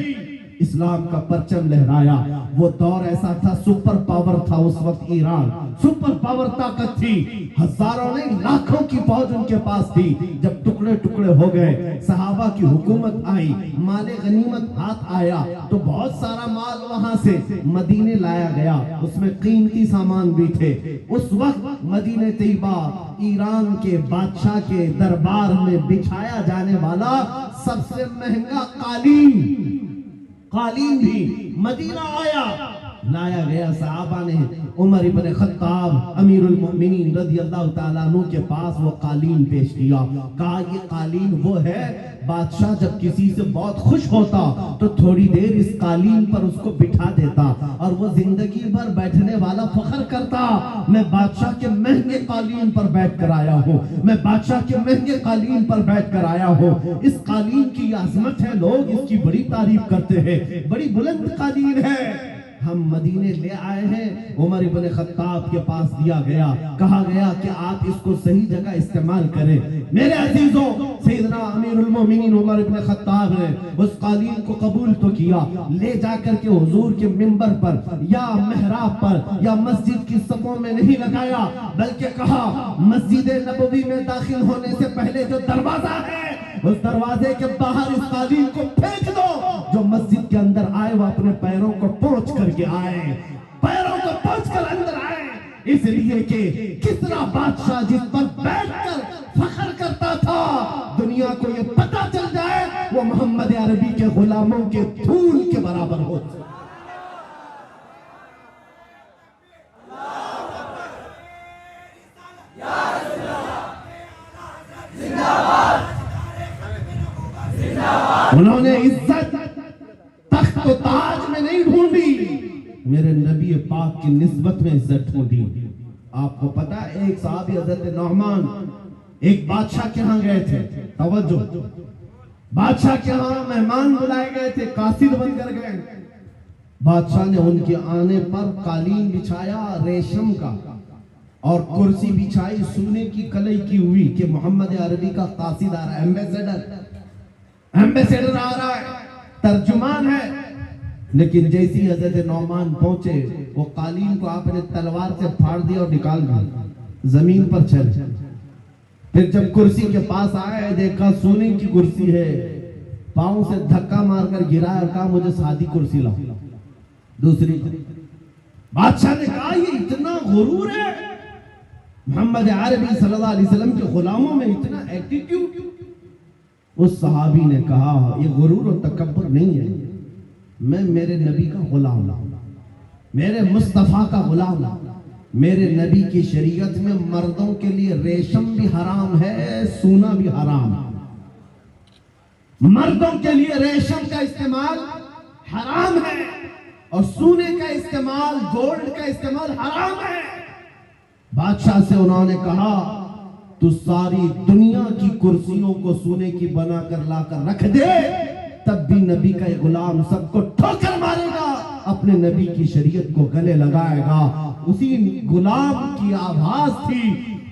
इस्लाम का परचम लहराया। वो दौर ऐसा था, सुपर पावर था उस वक्त ईरान, सुपर पावर ताकत थी। हजारों नहीं लाखों की फौज उनके पास थी। जब टुकड़े टुकड़े हो गए, सहाबा की हुकूमत आई, माले गनीमत हाथ आया, तो बहुत सारा माल वहां से मदीने लाया गया, उसमें कीमती सामान भी थे। उस वक्त मदीने तैयबा ईरान के बादशाह के दरबार में बिछाया जाने वाला सबसे महंगा कालीन भी मदीना आया, लाया गया। सहाबा ने उमर इब्न खत्ताब अमीरुल मोमिनीन रदियल्लाहु ताला अन्हु के पास वो कालीन पेश किया। कहा ये कालीन वो है, बादशाह जब किसी से बहुत खुश होता तो थोड़ी देर इस कालीन पर उसको बिठा देता और वो जिंदगी भर बैठने वाला फख्र करता, मैं बादशाह के महंगे कालीन पर बैठ कर आया हूँ, मैं बादशाह के महंगे कालीन पर बैठ कर आया हूँ। इस कालीन की अजमत है, लोग इसकी बड़ी तारीफ करते हैं, बड़ी बुलंद कालीन है। हम मदीने ले आए हैं। उमर इब्न खत्ताब के पास दिया गया, कहा गया कि आप इसको सही जगह इस्तेमाल करें। मेरे अजीजों, सैयदना अमीरुल मोमिनीन उमर इब्न खत्ताब ने उस कालीन को कबूल तो किया, ले जाकर के हुजूर के मिंबर पर या मेहराब पर या मस्जिद की सफों में नहीं लगाया, बल्कि कहा मस्जिद नबवी में दाखिल होने से पहले जो दरवाजा है उस दरवाजे के बाहर इस कालीन को फेंक दो। जो मस्जिद के अंदर आए वो अपने पैरों को पोंछ करके आए, पैरों को पोंछ कर अंदर आए, इसलिए कि किसरा बादशाह जिस पर बैठकर फख्र करता था, दुनिया को ये पता चल जाए वो मोहम्मद अरबी के गुलामों के धूल के बराबर हो। उन्होंने इज्जत तख्त तो ताज में नहीं ढूंढी, मेरे नबी पाक की निस्बत में इज्जत ढूंढी। आपको पता है, एक साहबी हजरत नौमान एक बादशाह के यहाँ गए थे। तवज्जो, बादशाह के यहाँ मेहमान बुलाए गए थे, कासिद बनकर गए। बादशाह ने उनके आने पर कालीन बिछाया रेशम का और कुर्सी बिछाई सोने की कलई की हुई कि मोहम्मद अरबी का कासिद आ रहा है, एम्बेसडर आ रहा है, तर्जुमान है। लेकिन जैसी हजरत नौमान पहुंचे, वो कालीन को आपने तलवार से फाड़ दिया और निकाल दिया, जमीन पर चल। फिर जब कुर्सी के पास आए, देखा सोने की कुर्सी है, पांव से धक्का मारकर गिराया और कहा मुझे सादी कुर्सी लाओ, दूसरी। बादशाह ने कहा ये इतना गुरूर है, मोहम्मद अरबी सल्लल्लाहु अलैहि वसल्लम के गुलामों में इतना एटीट्यूड। उस सहाबी ने कहा ये गुरूर और तकब्बुर नहीं है, मैं मेरे नबी का गुलाम हूं, मेरे मुस्तफा का गुलाम हूं। मेरे नबी की शरीयत में मर्दों के लिए रेशम भी हराम है, सोना भी हराम है। मर्दों के लिए रेशम का इस्तेमाल हराम है और सोने का इस्तेमाल, गोल्ड का इस्तेमाल हराम है। बादशाह से उन्होंने कहा तू सारी दुनिया की कुर्सियों को सोने की बनाकर लाकर रख दे, तब भी नबी का गुलाम सबको ठोकर मारेगा, अपने नबी की शरीयत को गले लगाएगा। उसी गुलाम की आवाज थी,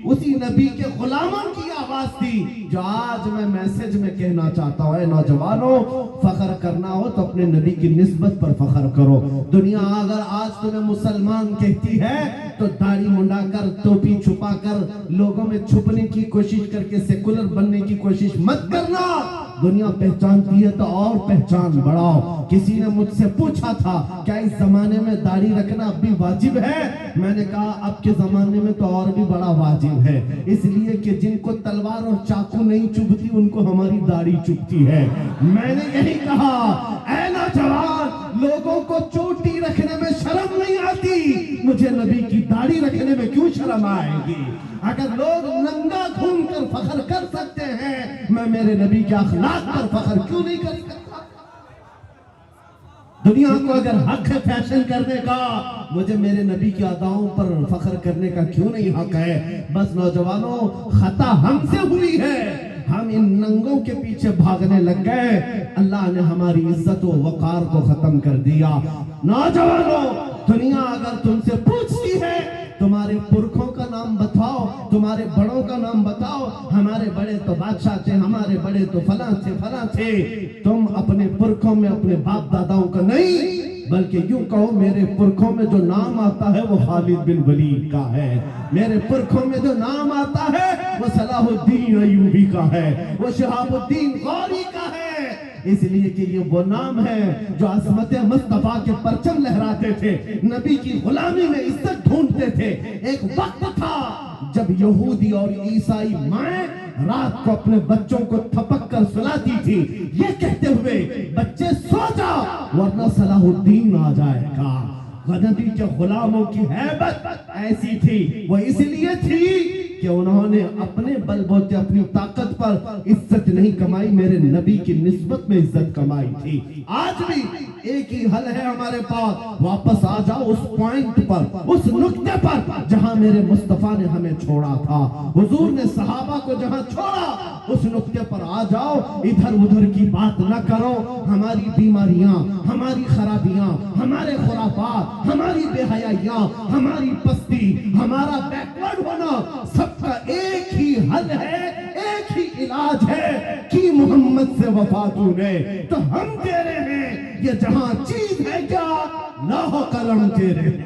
उसी नबी के गुलामों की आवाज थी जो आज मैं मैसेज में कहना चाहता हूं। नौजवानों, फख्र करना हो तो अपने नबी की निस्बत पर फख्र करो। दुनिया अगर आज तुम्हें मुसलमान कहती है तो दाढ़ी मुंडाकर, टोपी छुपाकर, लोगों में छुपने की कोशिश करके सेकुलर बनने की कोशिश मत करना। दुनिया पहचानती है तो और पहचान बढ़ाओ। किसी ने मुझसे पूछा था क्या इस जमाने में दाढ़ी रखना अब भी वाजिब है? मैंने कहा अब के जमाने में तो और भी बड़ा वाजिब है, इसलिए कि जिनको तलवार और चाकू नहीं चुभती उनको हमारी दाढ़ी चुभती है। मैंने यही कहा, ऐ नौजवान, लोगों को चोटी रखने में शर्म नहीं आती, मुझे नबी की दाढ़ी रखने में क्यों शर्म आएगी? अगर लोग नंगा घूमकर फख्र कर सकते हैं, मैं मेरे नबी के अखलाक पर फख्र क्यों नहीं कर सकता? दुनिया को अगर हक है फैशन करने का, मुझे मेरे नबी की अदाओं पर फख्र करने का क्यों नहीं हक है? बस नौजवानों, खता हमसे हुई है, हम इन नंगों के पीछे भागने लग गए, अल्लाह ने हमारी इज्जत व वकार को खत्म कर दिया। नौजवानों, दुनिया अगर तुमसे पूछती है तुम्हारे पुरखों का नाम बताओ, तुम्हारे बड़ों का नाम बताओ, हमारे बड़े तो बादशाह थे, हमारे बड़े तो फलां थे, तुम अपने पुरखों में अपने बाप दादाओं का नहीं, बल्कि यूं कहो मेरे पुरखों में जो नाम आता है वो खालिद बिन वलीद का है, मेरे पुरखों में जो नाम आता है वो सलाहुद्दीन अय्यूबी का है, वो शहाबुद्दीन गौरी का है। इसलिए कि ये वो नाम है जो अज़मत मुस्तफा के परचम लहराते थे, नबी की गुलामी में इज्जत ढूंढते थे। एक वक्त था जब यहूदी और ईसाई माएं रात को अपने बच्चों को थपक कर सुलाती थी, ये कहते हुए बच्चे सो जा वरना सलाहुद्दीन आ जाएगा। नबी के गुलामों की हैबत ऐसी थी, वो इसलिए थी कि उन्होंने अपने बलबूते अपनी ताकत पर इज्जत नहीं कमाई, मेरे नबी की निस्बत में इज्जत कमाई थी। आज भी एक ही हल है हमारे पास, वापस आ जाओ उस पॉइंट पर, उस नुक्ते पर जहां मेरे मुस्तफा ने हमें छोड़ा था, हुजूर ने सहाबा को जहां छोड़ा उस नुक्ते पर आ जाओ। इधर उधर की बात न करो। हमारी बीमारियां, हमारी खराबियां, हमारे खुराफात, हमारी बेहयाइयां, हमारी पस्ती, हमारा बैकवर्ड होना, सबका एक ही हल है, एक ही इलाज है कि मोहम्मद से वफा तूने। तो हम तेरे हैं, ये जहां चीज है क्या, लाहो कलम तेरे।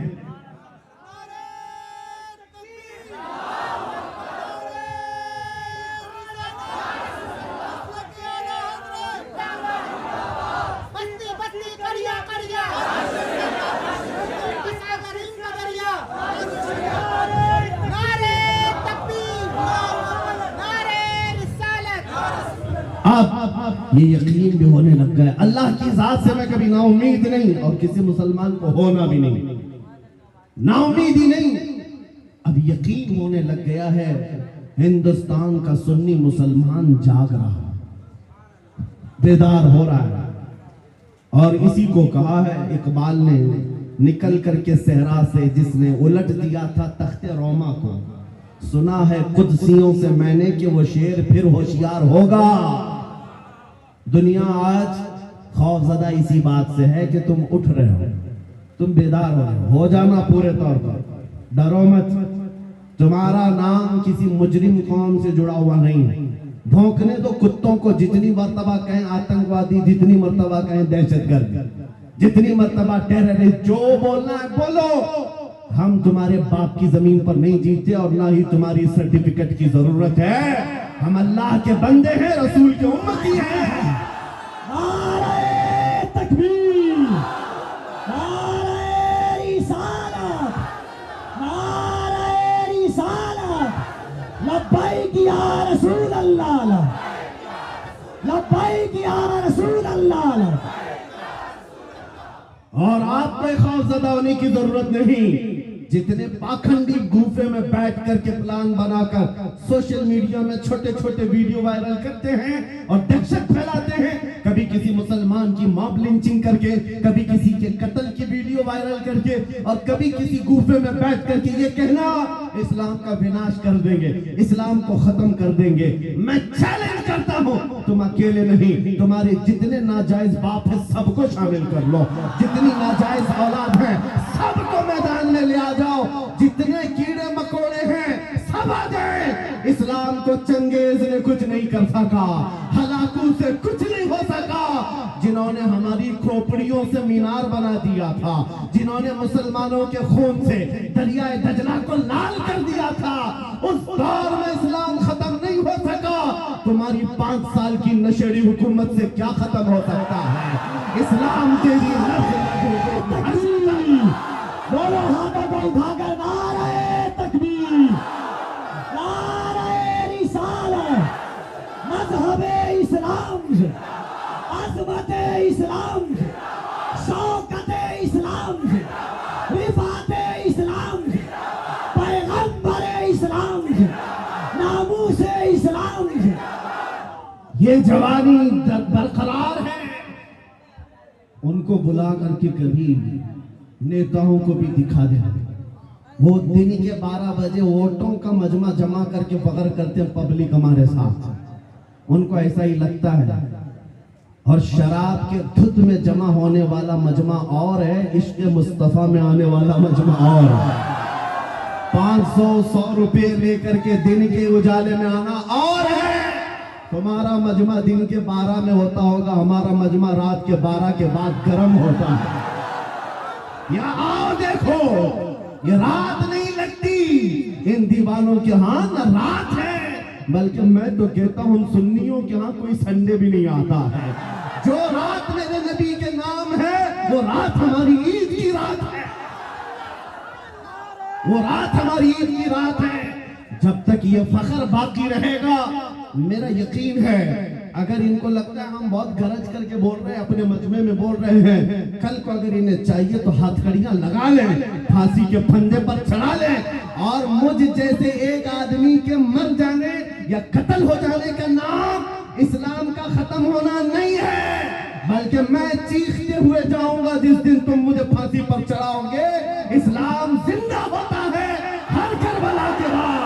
अब ये यकीन भी होने लग गया, अल्लाह की जात से मैं कभी नाउमीद नहीं, और किसी मुसलमान को होना भी नहीं, नाउमीद ही नहीं। अब यकीन होने लग गया है, हिंदुस्तान का सुन्नी मुसलमान जाग रहा है, बेदार हो रहा है। और इसी को कहा है इकबाल ने, निकल करके सहरा से जिसने उलट दिया था तख्ते रोमा को, सुना है कुदसियों से मैंने कि वो शेर फिर होशियार होगा। दुनिया आज खौफजदा इसी बात से है कि तुम उठ रहे हो, तुम बेदार हो रहे हो जाना पूरे तौर पर, डरो मत। तुम्हारा नाम किसी मुजरिम कौम से जुड़ा हुआ नहीं है। भौंकने दो कुत्तों को, जितनी मर्तबा कहें आतंकवादी, जितनी मर्तबा कहें दहशतगर्द, जितनी मर्तबा टेररिस्ट, जो बोलना है बोलो। हम तुम्हारे बाप की जमीन पर नहीं जीते और ना ही तुम्हारी सर्टिफिकेट की जरूरत है। हम अल्लाह के बंदे हैं, रसूल के उम्मती हैं। नारे तकबीर, नारे रिसालत, नारे रिसालत, लब्बैक या रसूल अल्लाह, लब्बैक या रसूल अल्लाह। और आपको खौफजदा होने की जरूरत नहीं। जितने पाखंडी गुफे में बैठ करके प्लान बनाकर सोशल मीडिया में छोटे छोटे वीडियो वायरल करते हैं और दहशत फैलाते हैं, कभी किसी मुसलमान की मॉब लिंचिंग करके, कभी किसी के कत्ल की वीडियो वायरल करके, और कभी किसी गुफे में बैठ करके ये कहना इस्लाम का विनाश कर देंगे, इस्लाम को खत्म कर देंगे। मैं चैलेंज करता हूं, तुम अकेले नहीं, तुम्हारे जितने नाजायज बाप है सबको शामिल कर लो, जितनी नाजायज औलाद है सबको मैदान में ले आ जाओ, जितने कीड़े मकोड़े हैं सब आ जाए। इस्लाम को चंगेज ने कुछ नहीं कर सका, हलाकू से कुछ नहीं हो सका। जिन्होंने हमारी खोपड़ियों से मीनार बना दिया था, जिन्होंने मुसलमानों के खून से दरियाए दजला को लाल कर दिया था, उस दौर में इस्लाम खत्म नहीं हो सका। तुम्हारी 5 साल की नशेड़ी हुकूमत से क्या खत्म हो सकता है? इस्लाम तेरी दोनों हाथों को उठाकर नारे तकबीर, नारे रिसालत, मज़हबे इस्लाम, अज़मते इस्लाम, शौकते इस्लाम, रिफाते इस्लाम, पैगंबरे इस्लाम, नामूसे इस्लाम। ये जवानी बरकरार है। उनको बुला करके कभी नेताओं को भी दिखा दे, वो दिन के 12 बजे वोटों का मजमा जमा करके फख्र करते हैं पब्लिक हमारे साथ, उनको ऐसा ही लगता है। और शराब के धुत में जमा होने वाला मजमा और है, इश्क मुस्तफा में आने वाला मजमा और है। 500-100 रुपए लेकर के दिन के उजाले में आना और है। तुम्हारा मजमा दिन के 12 में होता होगा, हमारा मजमा रात के 12 के बाद गर्म होता है। यहाँ आओ देखो, ये रात नहीं लगती इन दीवानों के यहाँ, न रात है, बल्कि मैं तो कहता हूँ सुन्नियों के यहाँ कोई संडे भी नहीं आता है। जो रात मेरे नबी के नाम है, वो रात हमारी ईद की रात है, वो रात हमारी ईद की रात है। जब तक ये फख्र बाकी रहेगा, मेरा यकीन है, अगर इनको लगता है हम बहुत गरज करके बोल रहे हैं, अपने मजमे में बोल रहे हैं, कल को अगर इन्हें चाहिए तो हथकड़ियां लगा लें, फांसी के फंदे पर चढ़ा लें, और मुझ जैसे एक आदमी के मर जाने या कत्ल हो जाने का नाम इस्लाम का खत्म होना नहीं है, बल्कि मैं चीखते हुए जाऊंगा जिस दिन तुम मुझे फांसी पर चढ़ाओगे। इस्लाम जिंदा होता है हर करबला के बाद।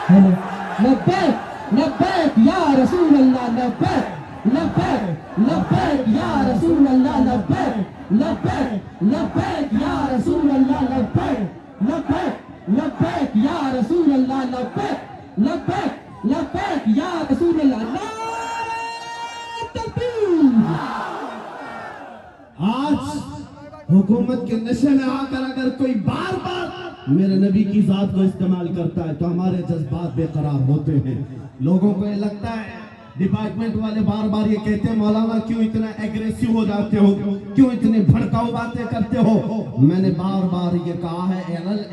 लब्बैक लब्बैक या रसूल अल्लाह लब्बैक लब्बैक लब्बैक या रसूल अल्लाह लब्बैक लब्बैक लब्बैक या रसूल अल्लाह लब्बैक लब्बैक लब्बैक या रसूल अल्लाह लब्बैक लब्बैक लब्बैक या रसूल अल्लाह। नारे तकबीर। आज हुकूमत के नशे में आकर अगर कोई बार बार मेरे नबी की जात को इस्तेमाल करता है तो हमारे जज्बात बेकरार होते हैं। लोगों को ये लगता है, डिपार्टमेंट वाले बार बार ये कहते हैं मौलाना क्यों इतना एग्रेसिव हो जाते हो, क्यों इतनी भड़काऊ बातें करते हो। मैंने बार बार ये कहा है,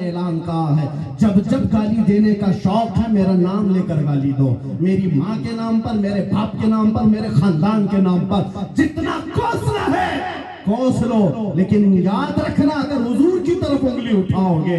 ऐलान कहा है, जब जब गाली देने का शौक है मेरा नाम लेकर गाली दो, मेरी माँ के नाम पर, मेरे बाप के नाम पर, मेरे खानदान के नाम पर, जितना कोसना है कोस लो, लेकिन याद रखना अगर हुजूर की तरफ उंगली उठाओगे,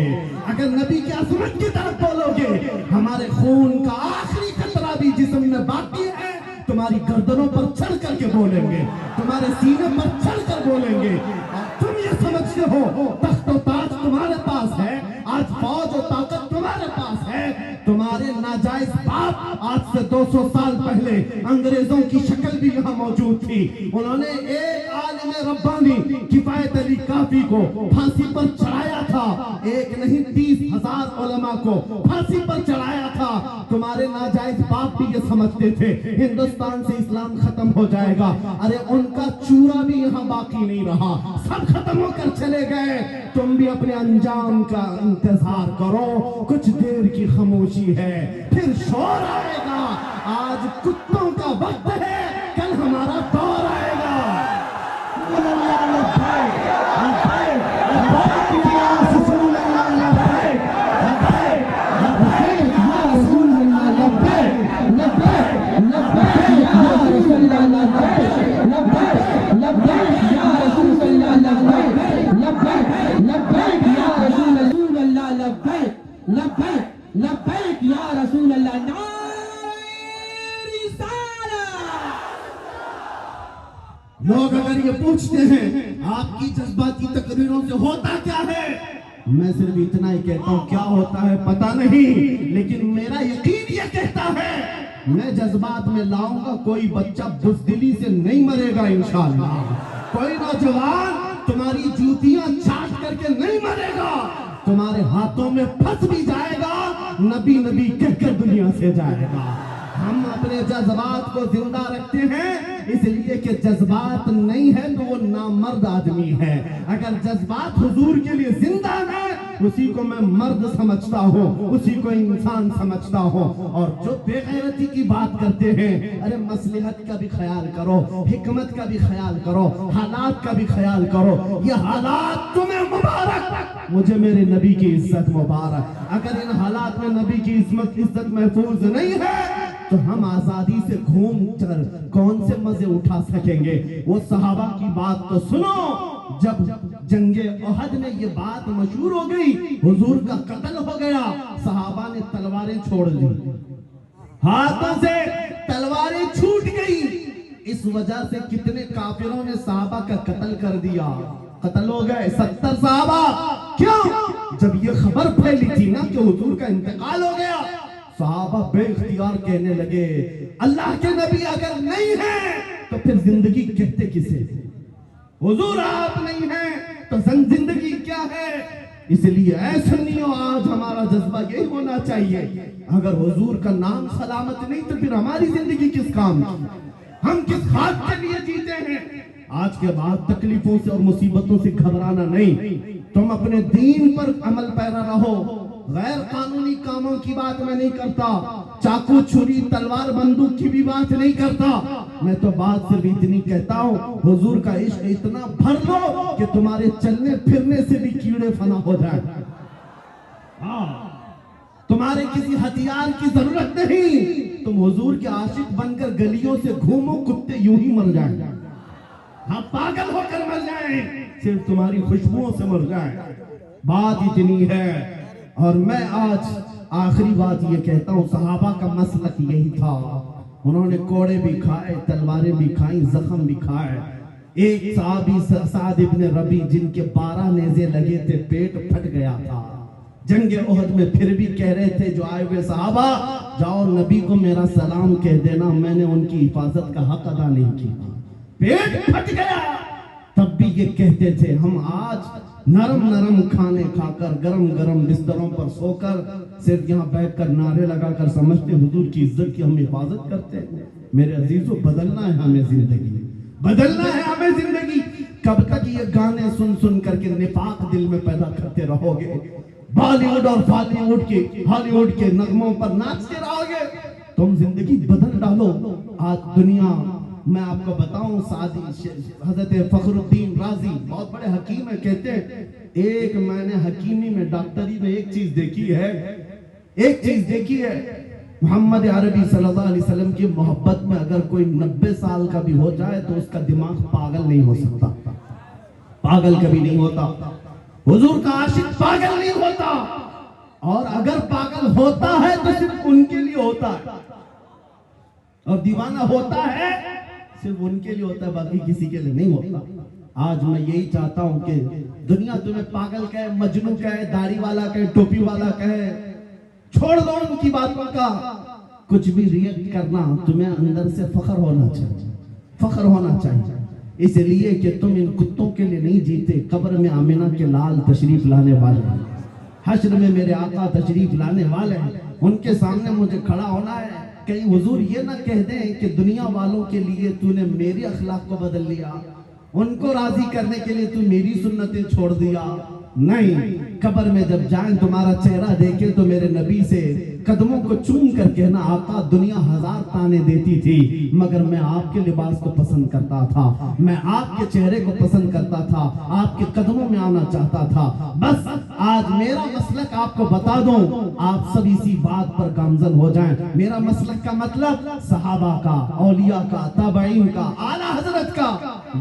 अगर नबी की अजमत की तरफ बोलोगे, हमारे खून का आखिरी कतरा भी जिस्म में बाकी है तुम्हारी गर्दनों पर चढ़ करके बोलेंगे, तुम्हारे सीने पर चढ़ कर बोलेंगे। और तुम ये समझते हो तख्त और ताज तुम्हारे पास है, आज फौज और ताकत तुम्हारे पास है, तुम्हारे नाजायज बाप आज से 200 साल पहले अंग्रेजों की शक्ल भी यहाँ मौजूद थी। उन्होंने एक आलिम रब्बानी किफायत अली काफी को फांसी पर चढ़ाया था, एक नहीं 30,000 उलमा को फांसी पर चढ़ाया था। तुम्हारे नाजायज बाप भी ये समझते थे हिंदुस्तान से इस्लाम खत्म हो जाएगा, अरे उनका चूरा भी यहाँ बाकी नहीं रहा, सब खत्म होकर चले गए। तुम भी अपने अंजाम का इंतजार करो, कुछ देर की खामोशी है फिर शोर आएगा। आज कुत्तों का वक्त है, कल हमारा दौर आएगा। लब्बैक या रसूल अल्लाह। नारे रिसालत। लोग अगर ये पूछते हैं आपकी जज्बाती तकरीरों से होता क्या है, मैं सिर्फ इतना ही कहता हूँ क्या होता है पता नहीं, लेकिन मेरा यकीन ये कहता है मैं जज्बात में लाऊंगा, कोई बच्चा बुज़दिली से नहीं मरेगा इंशाअल्लाह, कोई नौजवान तुम्हारी जूतियां चाट करके नहीं मरेगा, तुम्हारे हाथों में फंस भी जाएगा, नबी नबी कहकर दुनिया से जाएगा। हम अपने जज्बात को जिंदा रखते हैं इसलिए कि जज्बात नहीं है तो वो नामर्द आदमी है। अगर जज्बात हुजूर के लिए जिंदा है उसी को मैं मर्द समझता हूँ, उसी को इंसान समझता हूँ। और जो बेगैरती की बात करते हैं, अरे मसलहत का भी ख्याल करो, हिकमत का भी ख्याल करो, हालात का भी ख्याल करो। ये हालात तुम्हें मुबारक, मुझे मेरे नबी की इज्जत मुबारक। अगर इन हालात में नबी की इज्जत महफूज नहीं है तो हम आजादी से घूम कर कौन से मजे उठा सकेंगे। वो सहाबा की बात तो सुनो, जब जंगे ओहद में ये बात मशहूर हो गई, हुजूर का कत्ल हो गया, सहाबा ने तलवारें छोड़ दी, हाथों से तलवारें छूट गई। इस वजह से कितने काफिरों ने सहाबा का कत्ल कर दिया, कत्ल हो गए 70 सहाबा। क्यों? जब ये खबर फैली थी ना कि हुजूर का इंतकाल हो गया, सहाबा बेइख्तियार कहने लगे अल्लाह के नबी अगर नहीं है तो फिर जिंदगी कहते किसे, हुजूर आप नहीं है तो जिंदगी क्या है। इसलिए ऐसा नहीं हो, आज हमारा जज्बा यही होना चाहिए, अगर हुजूर का नाम सलामत नहीं तो फिर हमारी जिंदगी किस काम की, हम किस बात के लिए जीते हैं। आज के बाद तकलीफों से और मुसीबतों से घबराना नहीं, तुम अपने दीन पर अमल पैरा रहो। गैर कानूनी कामों की बात मैं नहीं करता, चाकू छुरी तलवार बंदूक की भी बात नहीं करता, मैं तो बात सिर्फ इतनी कहता हूँ हुजूर का इश्क इतना भर लो कि तुम्हारे चलने फिरने से भी कीड़े फना हो जाए। तुम्हारे किसी हथियार की जरूरत नहीं, तुम हुजूर के आशिक बनकर गलियों से घूमो, कुत्ते यूं ही मर जाए, हाँ पागल होकर मर जाए, सिर्फ तुम्हारी खुशबुओं से मर जाए। बात इतनी है। और मैं आज आखिरी बात ये कहता हूँ, सहाबा का मसलक यही था, उन्होंने कोड़े भी खाए, तलवारें भी खाई, जख्म भी खाए। एक साहबी साद इब्न रबी जिनके 12 नेज़े लगे थे, पेट फट गया था, जंगे ओहद में फिर भी कह रहे थे जो आए हुए सहाबा, जाओ नबी को मेरा सलाम कह देना, मैंने उनकी हिफाजत का हक अदा नहीं किया। पेट फट गया, तब भी ये कहते थे हम आज नरम नरम खाने खाकर गरम गरम बिस्तरों पर सोकर सिर्फ यहाँ बैठकर नारे लगाकर समझते हुजूर की इज्जत की हम हिफाजत करते हैं। मेरे अजीजों, बदलना है हमें जिंदगी, बदलना है हमें जिंदगी। कब तक ये गाने सुन सुन करके निफाक दिल में पैदा करते रहोगे? बॉलीवुड और बॉलीवुड के हॉलीवुड के नगमों पर नाचते रहोगे? तुम जिंदगी बदल डालो। आज दुनिया, मैं आपको बताऊं, सादी हजरत फखरुद्दीन राजी बहुत बड़े हकीम है, कहते हैं एक मैंने हकीमी में, डॉक्टरी में एक चीज देखी है, एक चीज देखी है, मोहम्मद अरबी सल्लल्लाहु अलैहि वसल्लम की मोहब्बत में अगर कोई 90 साल का भी हो जाए तो उसका दिमाग पागल नहीं हो सकता, पागल कभी नहीं होता। हुजूर का आशिक पागल नहीं होता, और अगर पागल होता है तो सिर्फ उनके लिए होता है, और दीवाना होता है सिर्फ उनके लिए होता है, बाकी किसी के लिए नहीं होता। आज मैं यही चाहता हूं कि दुनिया तुम्हें पागल कहे, मजनू कहे, दाढ़ी वाला कहे, टोपी वाला कहे, छोड़ दो उनकी बातों का। कुछ भी रिएक्ट करना, तुम्हें अंदर से फख्र होना चाहिए, फख्र होना चाहिए, इसलिए कि तुम इन कुत्तों के लिए नहीं जीते। कब्र में आमिना के लाल तशरीफ लाने वाले हैं, हश्र में मेरे आका तशरीफ लाने वाले हैं, उनके सामने मुझे खड़ा होना है। कहीं हुजूर ये ना कह दें कि दुनिया वालों के लिए तूने मेरे अखलाक को बदल लिया, उनको राजी करने के लिए तू मेरी सुन्नतें छोड़ दिया। नहीं, कब्र में जब जाएं तुम्हारा चेहरा देखे तो मेरे नबी से कदमों को चूम कर कहना, आका दुनिया 1000 ताने देती थी मगर मैं आपके लिबास को पसंद करता था, मैं आपके चेहरे को पसंद करता था, आपके कदमों में आना चाहता था। बस आज मेरा मसलक आपको बता दूं, आप सब इसी बात पर गामजन हो जाएं। मेरा मसलक का मतलब सहाबा का, औलिया का, ताबईन का, आला हजरत का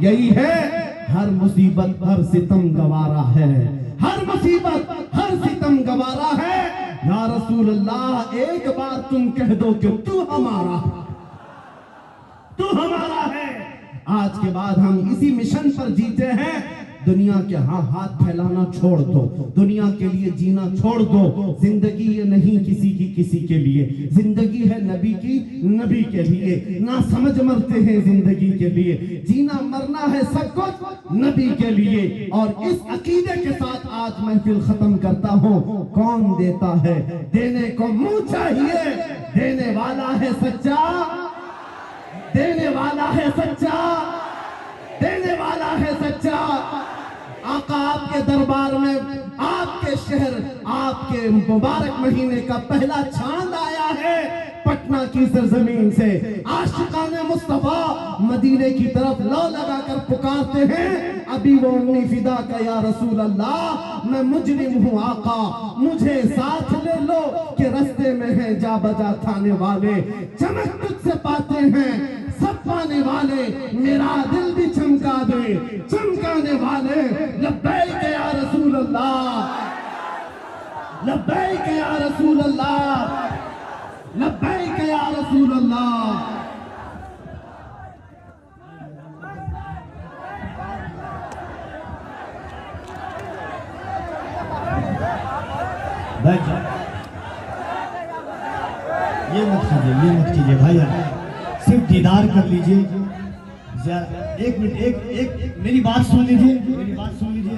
यही है, हर मुसीबत हर सितम गवारा है, हर मुसीबत हर सितम गवारा है। या रसूल अल्लाह, एक बार तुम कह दो कि तू हमारा, तू हमारा है। आज के बाद हम इसी मिशन पर जीते हैं। दुनिया के हाथ फैलाना छोड़ दो, दुनिया के लिए जीना छोड़ दो। जिंदगी ये नहीं किसी की किसी के लिए, जिंदगी है नबी की नबी के लिए। ना समझ मरते हैं जिंदगी के लिए, जीना मरना है सब कुछ नबी के लिए। और इस अकीदे के साथ आज महफिल खत्म करता हूँ। कौन देता है? देने को मुंह चाहिए, देने वाला है सच्चा, देने वाला है सच्चा, देने वाला है सच्चा। आका आपके दरबार में, आपके शहर, आपके मुबारक महीने का पहला चांद आया है पटना की सरजमीन से। आशिकाने मुस्तफा मदीने की तरफ लो लगाकर पुकारते हैं, अभी वो उन्नी फिदा का या रसूल अल्लाह, मैं मुजरिम हूँ आका, मुझे साथ ले लो कि रस्ते में है जा बजा थाने वाले। चमक तुझसे पाते हैं सब पाने वाले, मेरा दिल भी चमका दे चमकाने वाले। लब्बैक या रसूल अल्लाह, लब्बैक या रसूल अल्लाह, लब्बैक या रसूल अल्लाह। ये मत कीजिए भाई, सिर्फ दीदार कर लीजिए। एक मिनट, एक मेरी बात सुन लीजिए, मेरी बात सुन लीजिए।